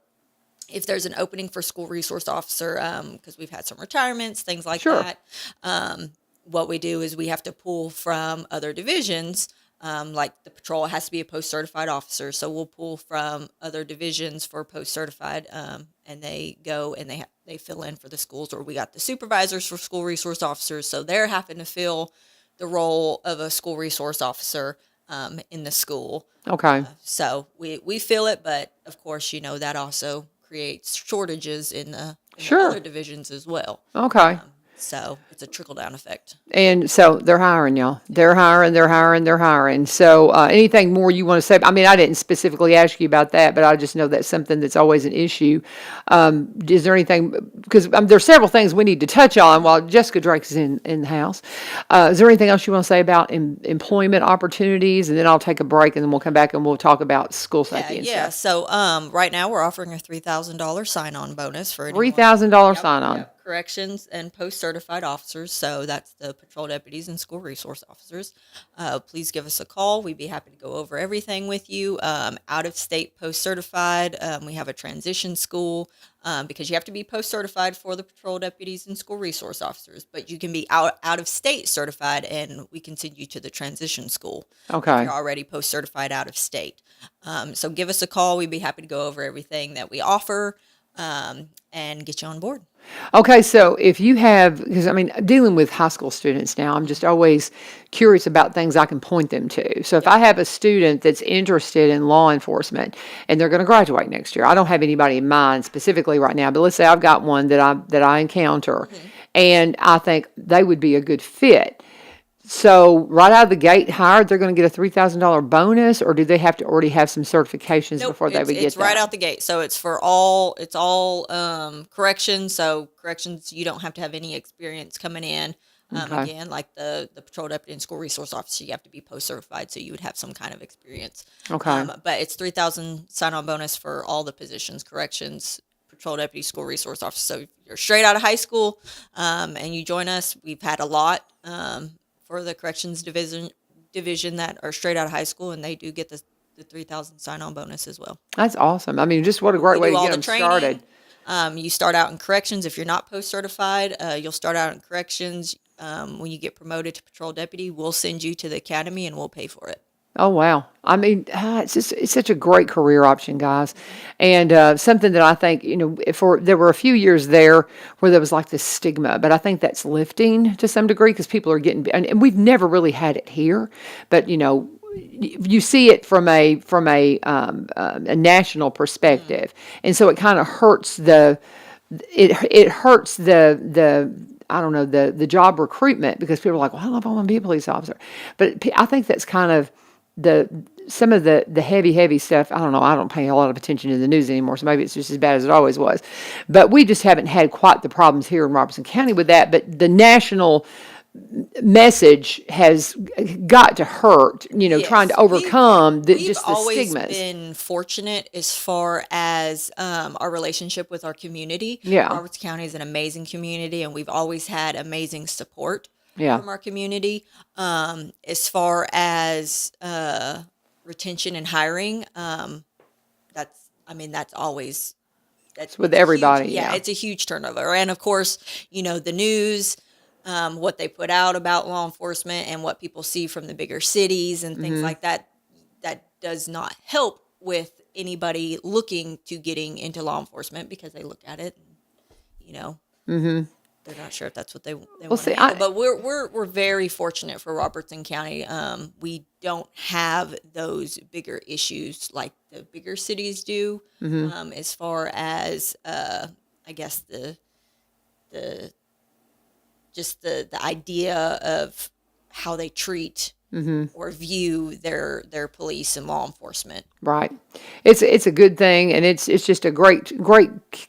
if there's an opening for school resource officer, because we've had some retirements, things like Sure. that. What we do is we have to pull from other divisions. Like the patrol has to be a post-certified officer, so we'll pull from other divisions for post-certified, and they go and they fill in for the schools. Or we got the supervisors for school resource officers, so they're having to fill the role of a school resource officer in the school. Okay. So we fill it, but of course, that also creates shortages in the Sure. other divisions as well. Okay. So it's a trickle-down effect. And so they're hiring, y'all. They're hiring. So anything more you want to say? I mean, I didn't specifically ask you about that, but I just know that's something that's always an issue. Is there anything, because there's several things we need to touch on while Jessica Drake is in the house. Is there anything else you want to say about employment opportunities? And then I'll take a break and then we'll come back and we'll talk about school safety and Yeah. stuff. So right now we're offering a $3,000 sign-on bonus for anyone. $3,000 sign-on. Yep. Corrections and post-certified officers. So that's the patrol deputies and school resource officers. Please give us a call. We'd be happy to go over everything with you. Out-of-state post-certified. We have a transition school because you have to be post-certified for the patrol deputies and school resource officers. But you can be out-of-state certified, and we can send you to the transition school. Okay. If you're already post-certified out of state. So give us a call. We'd be happy to go over everything that we offer and get you on board. Okay, so if you have, because I mean, dealing with high school students now, I'm just always curious about things I can point them to. So if I have a student that's interested in law enforcement and they're going to graduate next year, I don't have anybody in mind specifically right now, but let's say I've got one that I encounter and I think they would be a good fit. So right out of the gate hired, they're going to get a $3,000 bonus, or do they have to already have some certifications before they would get It's right that? out the gate. So it's all corrections. So corrections, you don't have to have any experience coming in. Okay. Again, like the patrol deputy and school resource officer, you have to be post certified, so you would have some kind of experience. Okay. But it's 3,000 sign on bonus for all the positions: corrections, patrol deputy, school resource officer. So if you're straight out of high school and you join us, we've had a lot for the corrections division that are straight out of high school, and they do get the 3,000 sign on bonus as well. That's awesome. I mean, just what a great We way do to all get the them training. started. You start out in corrections. If you're not post certified, you'll start out in corrections. When you get promoted to patrol deputy, we'll send you to the academy and we'll pay for it. Oh, wow. I mean, it's such a great career option, guys. And something that I think, there were a few years there where there was like this stigma, but I think that's lifting to some degree because people are getting, and we've never really had it here, but you see it from a national perspective. And so it kind of hurts it hurts I don't know, the job recruitment because people are like, well, I want to be a police officer. But I think that's kind of some of the heavy stuff. I don't know. I don't pay a lot of attention to the news anymore, so maybe it's just as bad as it always was. But we just haven't had quite the problems here in Robertson County with that. But the national message has got to hurt, trying to Yes, overcome we've just the always stigmas. been fortunate as far as our relationship with our community. Yeah. Roberts County is an amazing community, and we've always had amazing support Yeah. from our community. As far as retention and hiring, that's always that's with it's a huge- everybody, yeah, yeah. it's a huge turnover, and of course, the news. What they put out about law enforcement and what people see from the bigger cities and things like that, that does not help with anybody looking to getting into law enforcement because they look at it and, they're not sure if that's what they want see, to handle. But we're very fortunate for Robertson County. We don't have those bigger issues like the bigger cities do, as far as, I guess the just the idea of how they treat or view their police and law enforcement. Right. It's a good thing, and it's just a great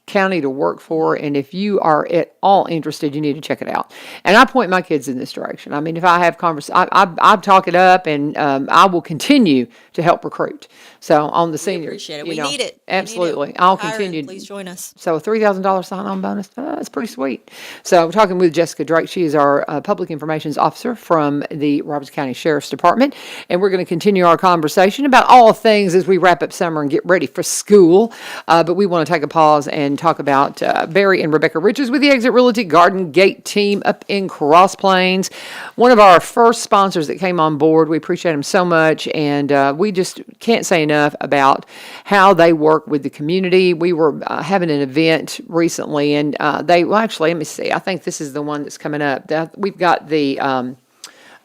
county to work for. And if you are at all interested, you need to check it out. And I point my kids in this direction. I mean, if I have I talk it up, and I will continue to help recruit. So on the senior, Appreciate it. We need it. Absolutely. We need it. I'll Hiring, continue. Please join us. So a $3,000 sign-on bonus, that's pretty sweet. So we're talking with Jessica Drake. She is our Public Information Officer from the Robertson County Sheriff's Department. And we're going to continue our conversation about all things as we wrap up summer and get ready for school. But we want to take a pause and talk about Barry and Rebecca Richards with the Exit Realty Garden Gate team up in Cross Plains. One of our first sponsors that came on board. We appreciate them so much. And we just can't say enough about how they work with the community. We were having an event recently, and actually, let me see. I think this is the one that's coming up. We've got the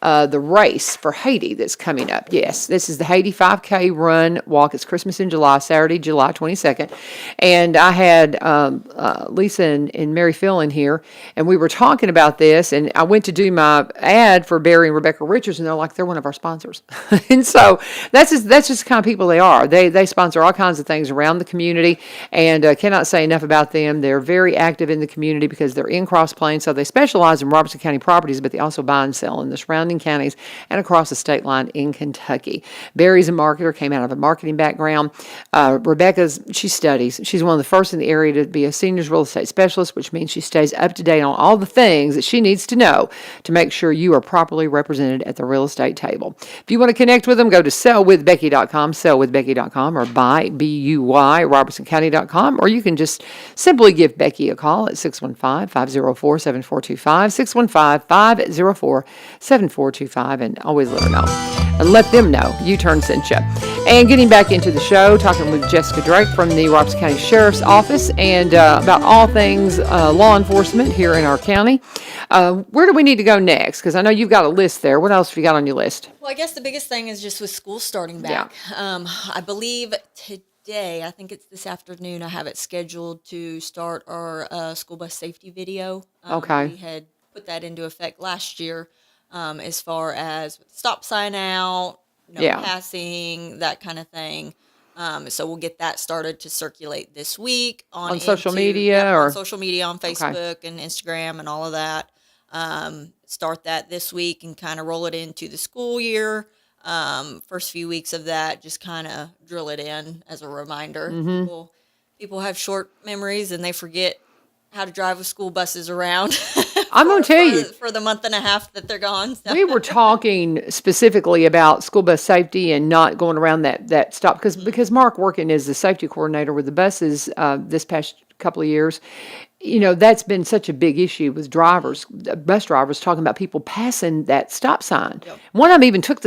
race for Haiti that's coming up. Yes, this is the Haiti 5K run walk. It's Christmas in July, Saturday, July 22nd. And I had Lisa and Mary Phil in here, and we were talking about this, and I went to do my ad for Barry and Rebecca Richards, and they're like, they're one of our sponsors. And so that's just the kind of people they are. They sponsor all kinds of things around the community, and cannot say enough about them. They're very active in the community because they're in Cross Plains, so they specialize in Robertson County properties, but they also buy and sell in the surrounding counties and across the state line in Kentucky. Barry's a marketer, came out of a marketing background. She studies. She's one of the first in the area to be a seniors real estate specialist, which means she stays up to date on all the things that she needs to know to make sure you are properly represented at the real estate table. If you want to connect with them, go to sellwithbecky.com, sellwithbecky.com, or buy, robertsoncounty.com, or you can just simply give Becky a call at 615-504-7425, 615-504-7425, and always let her know. And let them know U-Turn sent you. And getting back into the show, talking with Jessica Drake from the Robertson County Sheriff's Office, and about all things law enforcement here in our county. Where do we need to go next? Because I know you've got a list there. What else have you got on your list? Well, I guess the biggest thing is just with school starting back. I believe today, I think it's this afternoon, I have it scheduled to start our school bus safety video. Okay. We had put that into effect last year, as far as with the stop sign out, no passing, that kind of thing. So we'll get that started to circulate this week on social media, or on social media, on Facebook and Instagram and all of that. Start that this week and kind of roll it into the school year. First few weeks of that, just kind of drill it in as a reminder. People have short memories and they forget how to drive with school buses around. I'm going to tell you. For the month and a half that they're gone. So. We were talking specifically about school bus safety and not going around that stop, because Mark, working as the safety coordinator with the buses this past couple of years, that's been such a big issue with bus drivers talking about people passing that stop sign. Yep. One of them even took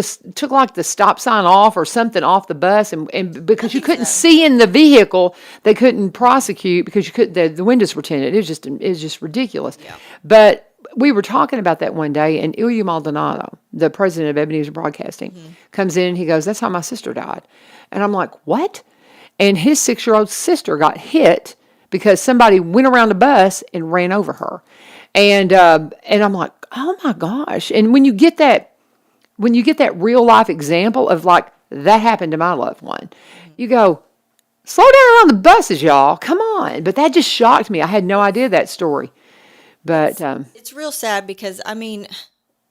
like the stop sign off or something off the bus, and because you couldn't see in the vehicle, they couldn't prosecute because the windows were tinted. It was just ridiculous. Yeah. But we were talking about that one day, and Ilya Maldonado, the president of Ebenezer Broadcasting, comes in and he goes, "That's how my sister died." And I'm like, "What?" And his 6-year-old sister got hit because somebody went around the bus and ran over her. And I'm like, oh my gosh. And when you get that when you get that real life example of like, that happened to my loved one, you go, slow down on the buses, y'all. Come on. But that just shocked me. I had no idea that story. But It's real sad because, I mean,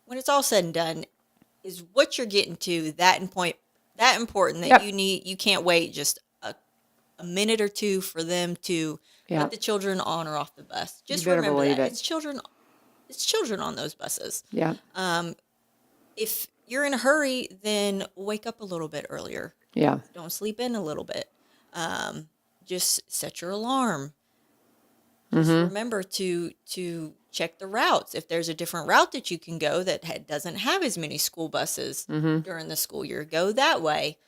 when it's all said and done, is what you're getting to that important that Yep. you can't wait just a minute or two for them to Yeah. let the children on or off the bus. Just better remember believe that it. it's children on those buses. yeah, If you're in a hurry, then wake up a little bit earlier. yeah, Don't sleep in a little bit. Just set your alarm. Just remember to check the routes. If there's a different route that you can go that doesn't have as many school buses during the school year, go that way.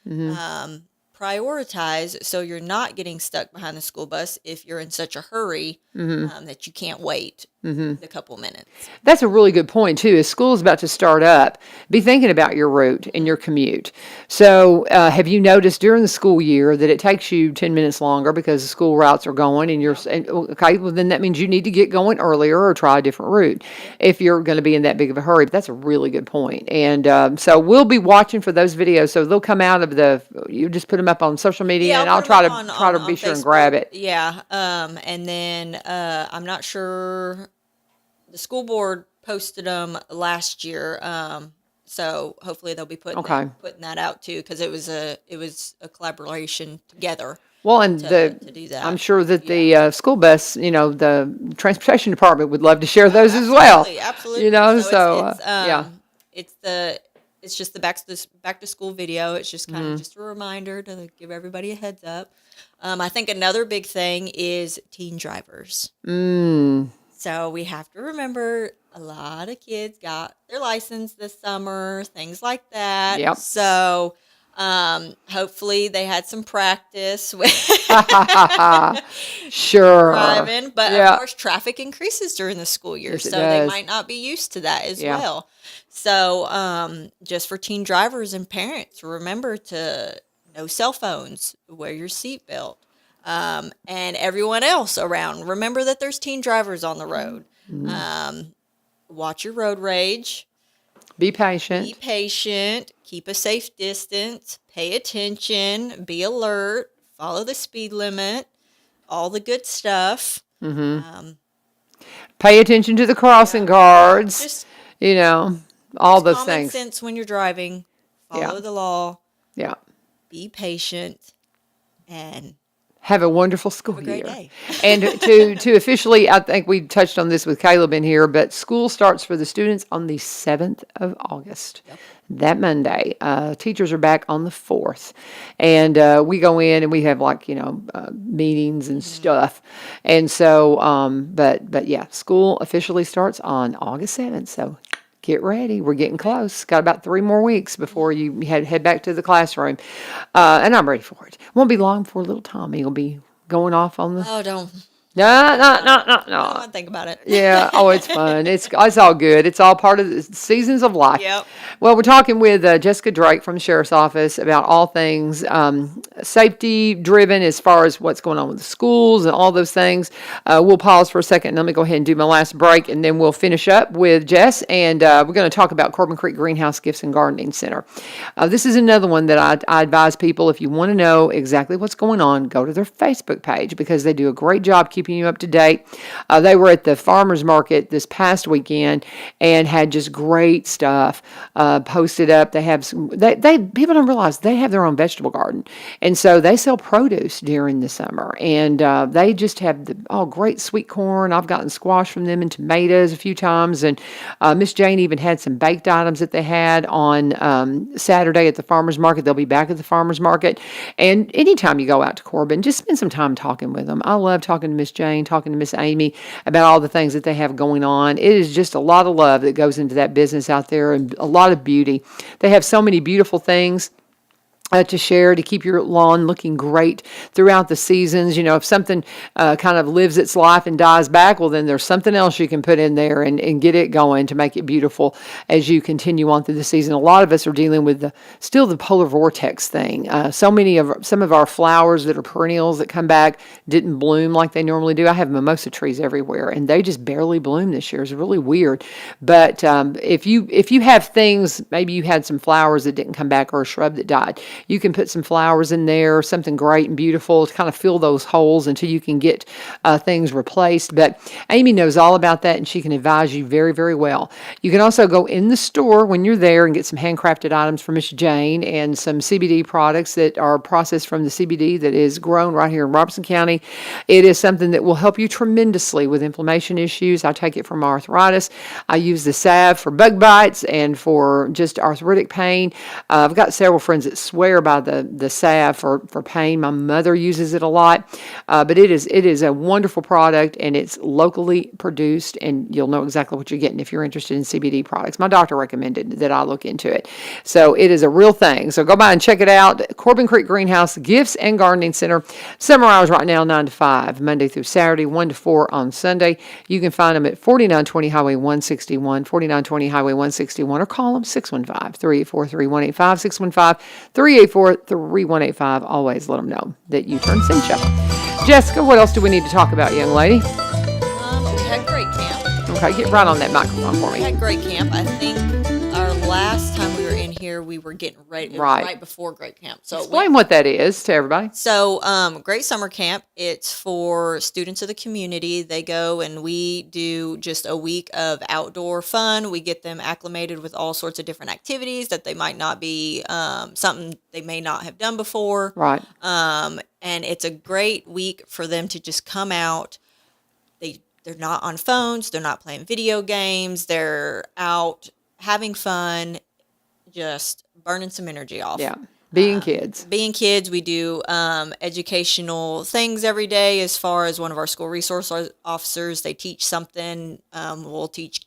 Prioritize so you're not getting stuck behind the school bus if you're in such a hurry that you can't wait the couple minutes. That's a really good point too. As school is about to start up, be thinking about your route and your commute. So, have you noticed during the school year that it takes you 10 minutes longer because the school routes are going okay, well then that means you need to get going earlier or try a different route if you're going to be in that big of a hurry. But that's a really good point. And so we'll be watching for those videos. So they'll come out of you just put them up on social media and I'll put 'em try up to on be sure and Facebook. grab it. Yeah. And then I'm not sure the school board posted them last year. So hopefully they'll be putting that out too, because it was a collaboration together. Well, and to do that. I'm sure that the school bus, the transportation department would love to share those as well. Absolutely. It's just the back to school video. It's just kind of just a reminder to give everybody a heads up. I think another big thing is teen drivers. So we have to remember a lot of kids got their license this summer, things like that. Yep. So hopefully they had some practice with Sure. driving. But Yeah. of course, traffic increases during the school year, Yes, it so they does. might not be used to that as Yeah. well. So just for teen drivers and parents, remember to no cell phones, wear your seatbelt. And everyone else around, remember that there's teen drivers on the road. Watch your road rage. Be patient. Be patient. Keep a safe distance. Pay attention. Be alert. Follow the speed limit. All the good stuff. Pay attention to the crossing guards. Just all those common things. sense when you're driving. Follow Yeah. the law. Yeah. Be patient. And Have a wonderful school have a great year. day. And to officially, I think we touched on this with Kaleb in here, but school starts for the students on the 7th of August. That Monday. Teachers are back on the 4th. And we go in and we have meetings and stuff. And so, but yeah, school officially starts on August 7th. So get ready. We're getting close. Got about 3 more weeks before you head back to the classroom. And I'm ready for it. Won't be long before little Tommy will be going off on the... Oh, don't. No. I don't want to think about it. Yeah. Oh, it's fun. It's all good. It's all part of the seasons of life. Yep. Well, we're talking with Jessica Drake from the Sheriff's Office about all things safety driven as far as what's going on with the schools and all those things. We'll pause for a second and let me go ahead and do my last break, and then we'll finish up with Jess, and we're going to talk about Corbin Creek Greenhouse Gifts and Gardening Center. This is another one that I advise people, if you want to know exactly what's going on, go to their Facebook page because they do a great job keeping you up to date. They were at the farmers market this past weekend and had just great stuff posted up. They have people don't realize they have their own vegetable garden, and so they sell produce during the summer, and they just have great sweet corn. I've gotten squash from them and tomatoes a few times, and Miss Jane even had some baked items that they had on Saturday at the farmers market. They'll be back at the farmers market, and anytime you go out to Corbin, just spend some time talking with them. I love talking to Miss Jane, talking to Miss Amy about all the things that they have going on. It is just a lot of love that goes into that business out there and a lot of beauty. They have so many beautiful things. to share to keep your lawn looking great throughout the seasons. If something kind of lives its life and dies back, well, then there's something else you can put in there and get it going to make it beautiful as you continue on through the season. A lot of us are dealing with still the polar vortex thing. Some of our flowers that are perennials that come back didn't bloom like they normally do. I have mimosa trees everywhere, and they just barely bloom this year. It's really weird. But if you have things, maybe you had some flowers that didn't come back or a shrub that died, you can put some flowers in there, something great and beautiful to kind of fill those holes until you can get things replaced. But Amy knows all about that, and she can advise you very, very well. You can also go in the store when you're there and get some handcrafted items from Miss Jane and some CBD products that are processed from the CBD that is grown right here in Robertson County. It is something that will help you tremendously with inflammation issues. I take it for my arthritis. I use the salve for bug bites and for just arthritic pain. I've got several friends that swear by the salve for pain. My mother uses it a lot, but it is a wonderful product, and it's locally produced, and you'll know exactly what you're getting if you're interested in CBD products. My doctor recommended that I look into it, so it is a real thing. So go by and check it out. Corbin Creek Greenhouse Gifts and Gardening Center. Summer hours right now 9 to 5, Monday through Saturday, 1 to 4 on Sunday. You can find them at 4920 Highway 161, 4920 Highway 161, or call them 615-384-3185, 615-384-3185. Always let them know that U-Turn sent you. Jessica, what else do we need to talk about, young lady? We had great camp. Okay, get right on that microphone for We me. had great camp. I think our last time we were in here, we were getting ready. It was right before great camp. So Explain what that is to everybody. So, Great Summer Camp, it's for students of the community. They go and we do just a week of outdoor fun. We get them acclimated with all sorts of different activities that they might not be, something they may not have done before. Right. And it's a great week for them to just come out. They're not on phones. They're not playing video games. They're out having fun, just burning some energy off. Yeah. Being kids. Being kids, we do educational things every day. As far as one of our school resource officers, they teach something. We'll teach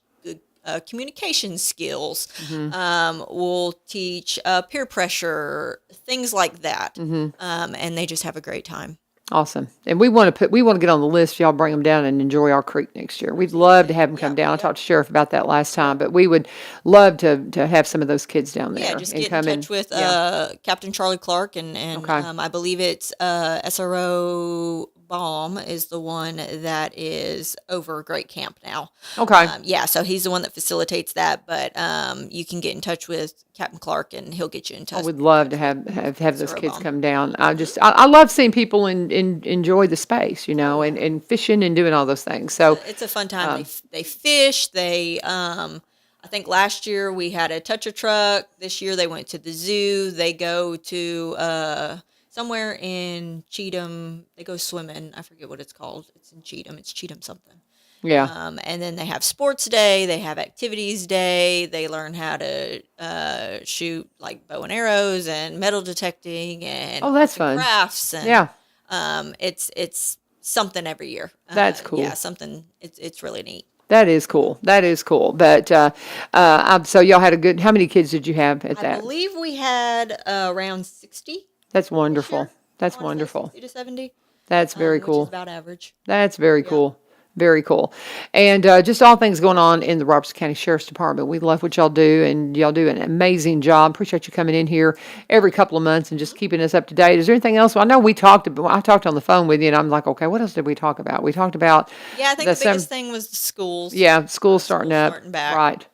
communication skills. We'll teach peer pressure, things like that. And they just have a great time. Awesome. And we want to get on the list. Y'all bring them down and enjoy our creek next year. We'd love to have them come down. I talked to Sheriff about that last time, but we would love to have some of those kids down there. Yeah, just get in touch with Captain Charlie Clark and I believe it's SRO Baum is the one that is over Great Camp now. Okay. So he's the one that facilitates that, but you can get in touch with Captain Clark and he'll get you in touch. I would love to have those kids come down. I love seeing people enjoy the space, and fishing and doing all those things. So it's a fun time. They fish. I think last year we had a toucher truck. This year they went to the zoo. They go to somewhere in Cheatham. They go swimming. I forget what it's called. It's in Cheatham. It's Cheatham something. Yeah. And then they have sports day. They have activities day. They learn how to shoot like bow and arrows and metal detecting and that's fun. Crafts. And, yeah. It's something every year. That's cool. Yeah, something. It's really neat. That is cool. But so y'all had a good. How many kids did you have at that? I believe we had around 60. That's wonderful. That's wonderful. 60 to 70. That's very cool. Which is about average. That's very cool. Very cool. And just all things going on in the Robertson County Sheriff's Department. We love what y'all do, and y'all do an amazing job. Appreciate you coming in here every couple of months and just keeping us up to date. Is there anything else? Well, I know I talked on the phone with you, and I'm like, okay, what else did we talk about? We talked about... Yeah, I think the biggest thing was the schools. Yeah, schools starting up. Starting back. Right.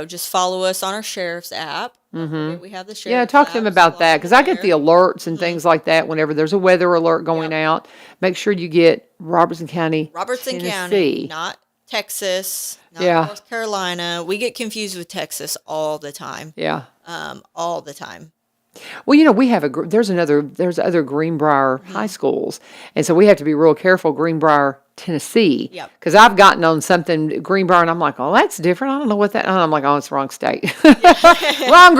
Just follow us on our Sheriff's app. We have the Sheriff's talk to them about so that, because I get the alerts and things like that whenever there's a weather alert going out. Make sure you get Robertson County, County, not Texas, not North Carolina. We get confused with Texas all the time. Yeah. All the time. Well, we have there's other Greenbrier high schools, and so we have to be real careful. Greenbrier, Tennessee. Yep. Because I've gotten on something Greenbrier, and I'm like, oh, that's different. I don't know what that. And I'm like, oh, it's the wrong state. Wrong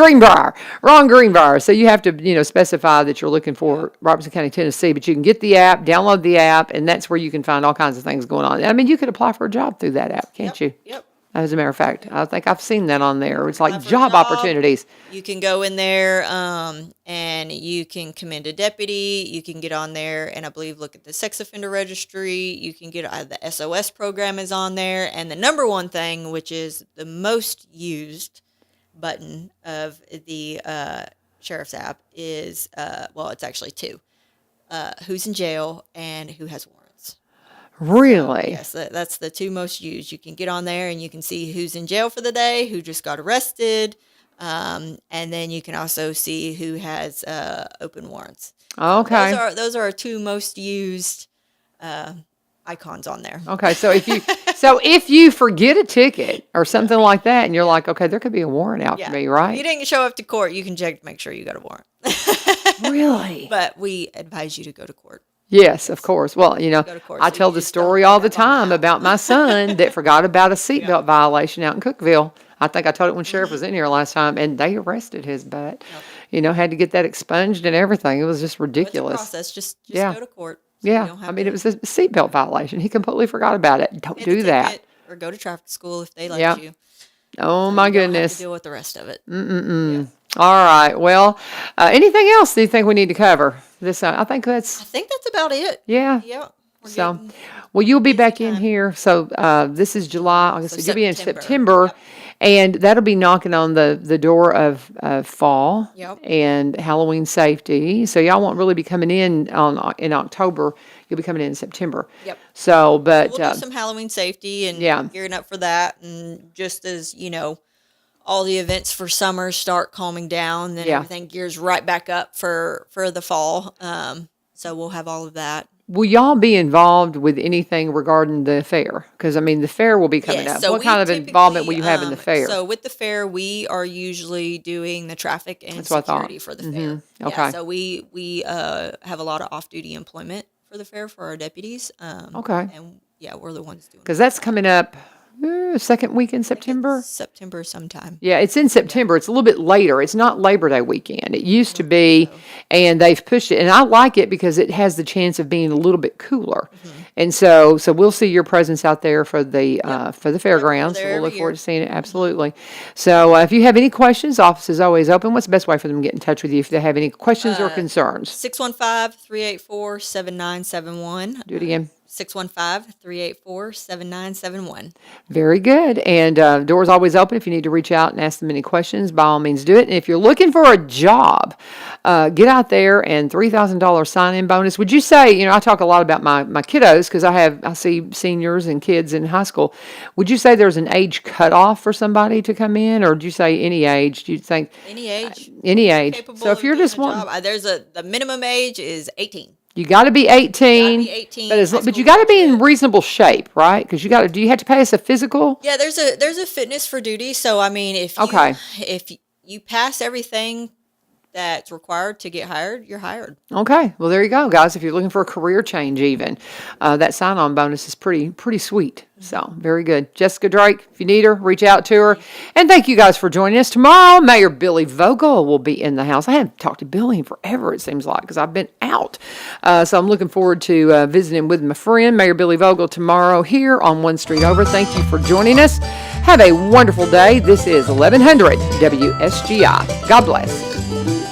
Greenbrier. So you have to, specify that you're looking for Robertson County, Tennessee. But you can get the app, download the app, and that's where you can find all kinds of things going on. I mean, you could apply for a job through that app, can't you? Yep. As a matter of fact, I think I've seen that on there. It's like Apply for a job opportunities. You can go in there and you can commend a deputy. You can get on there and I believe look at the sex offender registry. You can get the SOS program is on there. And the number one thing, which is the most used button of the sheriff's app is, well, it's actually two. Who's in jail and who has warrants. Really? Yes, that's the two most used. You can get on there and you can see who's in jail for the day, who just got arrested, and then you can also see who has open warrants. Okay. Those are our two most used icons on there. Okay, so if you forget a ticket or something like that, and you're like, okay, there could be a warrant out for me, If you right? didn't show up to court, you can check to make sure you got a warrant. Really? But we advise you to go to court. Yes, of course. Well, Go to court, I so tell you the just don't story end all the up on the time out. about my son that forgot about a seatbelt violation out in Cookeville. I think I told it when Sheriff was in here last time, and they arrested his butt. Had to get that expunged and everything. It was just It's a ridiculous. process. Just Yeah. go to court. So you Yeah, don't I have mean, to it was a seatbelt violation. He completely forgot about it. Don't get the do that. ticket or go to traffic school if they let Yep. you. Oh, So my you don't have goodness. to deal with the rest of it. All right. Well, anything else do you think we need to cover? I think I that's, think that's about it. yeah. Yeah. We're So, getting- well, you'll be back in time. here. So, this is July. I guess So you'll be in September. September, Yep. and that'll be knocking on the door of fall Yep. and Halloween safety. So, y'all won't really be coming in October. You'll be coming in September. Yep. So, but We'll do some Halloween safety and yeah. gearing up for that. And just as, all the events for summer start calming down, then Yeah. everything gears right back up for the fall. So we'll have all of that. Will y'all be involved with anything regarding the fair? Because, I mean, the fair will be coming Yes, up. so What we kind of involvement will typically, you have in the fair? So with the fair, we are usually doing the traffic and That's what I thought. security for the fair. Okay. Yeah, so we have a lot of off-duty employment for the fair for our deputies. Okay. And yeah, we're the ones doing Because that's coming up second week in September. September sometime. Yeah, it's in September. It's a little bit later. It's not Labor Day weekend. It used to be, and they've pushed it. And I like it because it has the chance of being a little bit cooler. And so we'll see your presence out there for the fairgrounds. So there we'll look every forward year. to seeing it. Absolutely. So if you have any questions, office is always open. What's the best way for them to get in touch with you if they have any questions or concerns? 615-384-7971. Do it again. 615-384-7971. Very good. And door's always open if you need to reach out and ask them any questions. By all means, do it. And if you're looking for a job, get out there and $3,000 sign-in bonus. Would you say, I talk a lot about my kiddos because I see seniors and kids in high school. Would you say there's an age cutoff for somebody to come in, or do you say any age? Do you think Any age. any age? Capable So if of you're doing just the wanting, job. The minimum age is 18. you got to be 18. You gotta be 18, But high but school you got to be in graduate. reasonable shape, right? Because do you have to pay us a physical? Yeah, there's a fitness for duty. So I mean, if you pass everything that's required to get hired, you're hired. Okay, well there you go, guys. If you're looking for a career change, even that sign-on bonus is pretty sweet. So very good, Jessica Drake. If you need her, reach out to her. And thank you guys for joining us. Tomorrow, Mayor Billy Vogel will be in the house. I haven't talked to Billy in forever, it seems like, because I've been out. So I'm looking forward to visiting with my friend Mayor Billy Vogel tomorrow here on One Street Over. Thank you for joining us. Have a wonderful day. This is 1100 WSGI. God bless.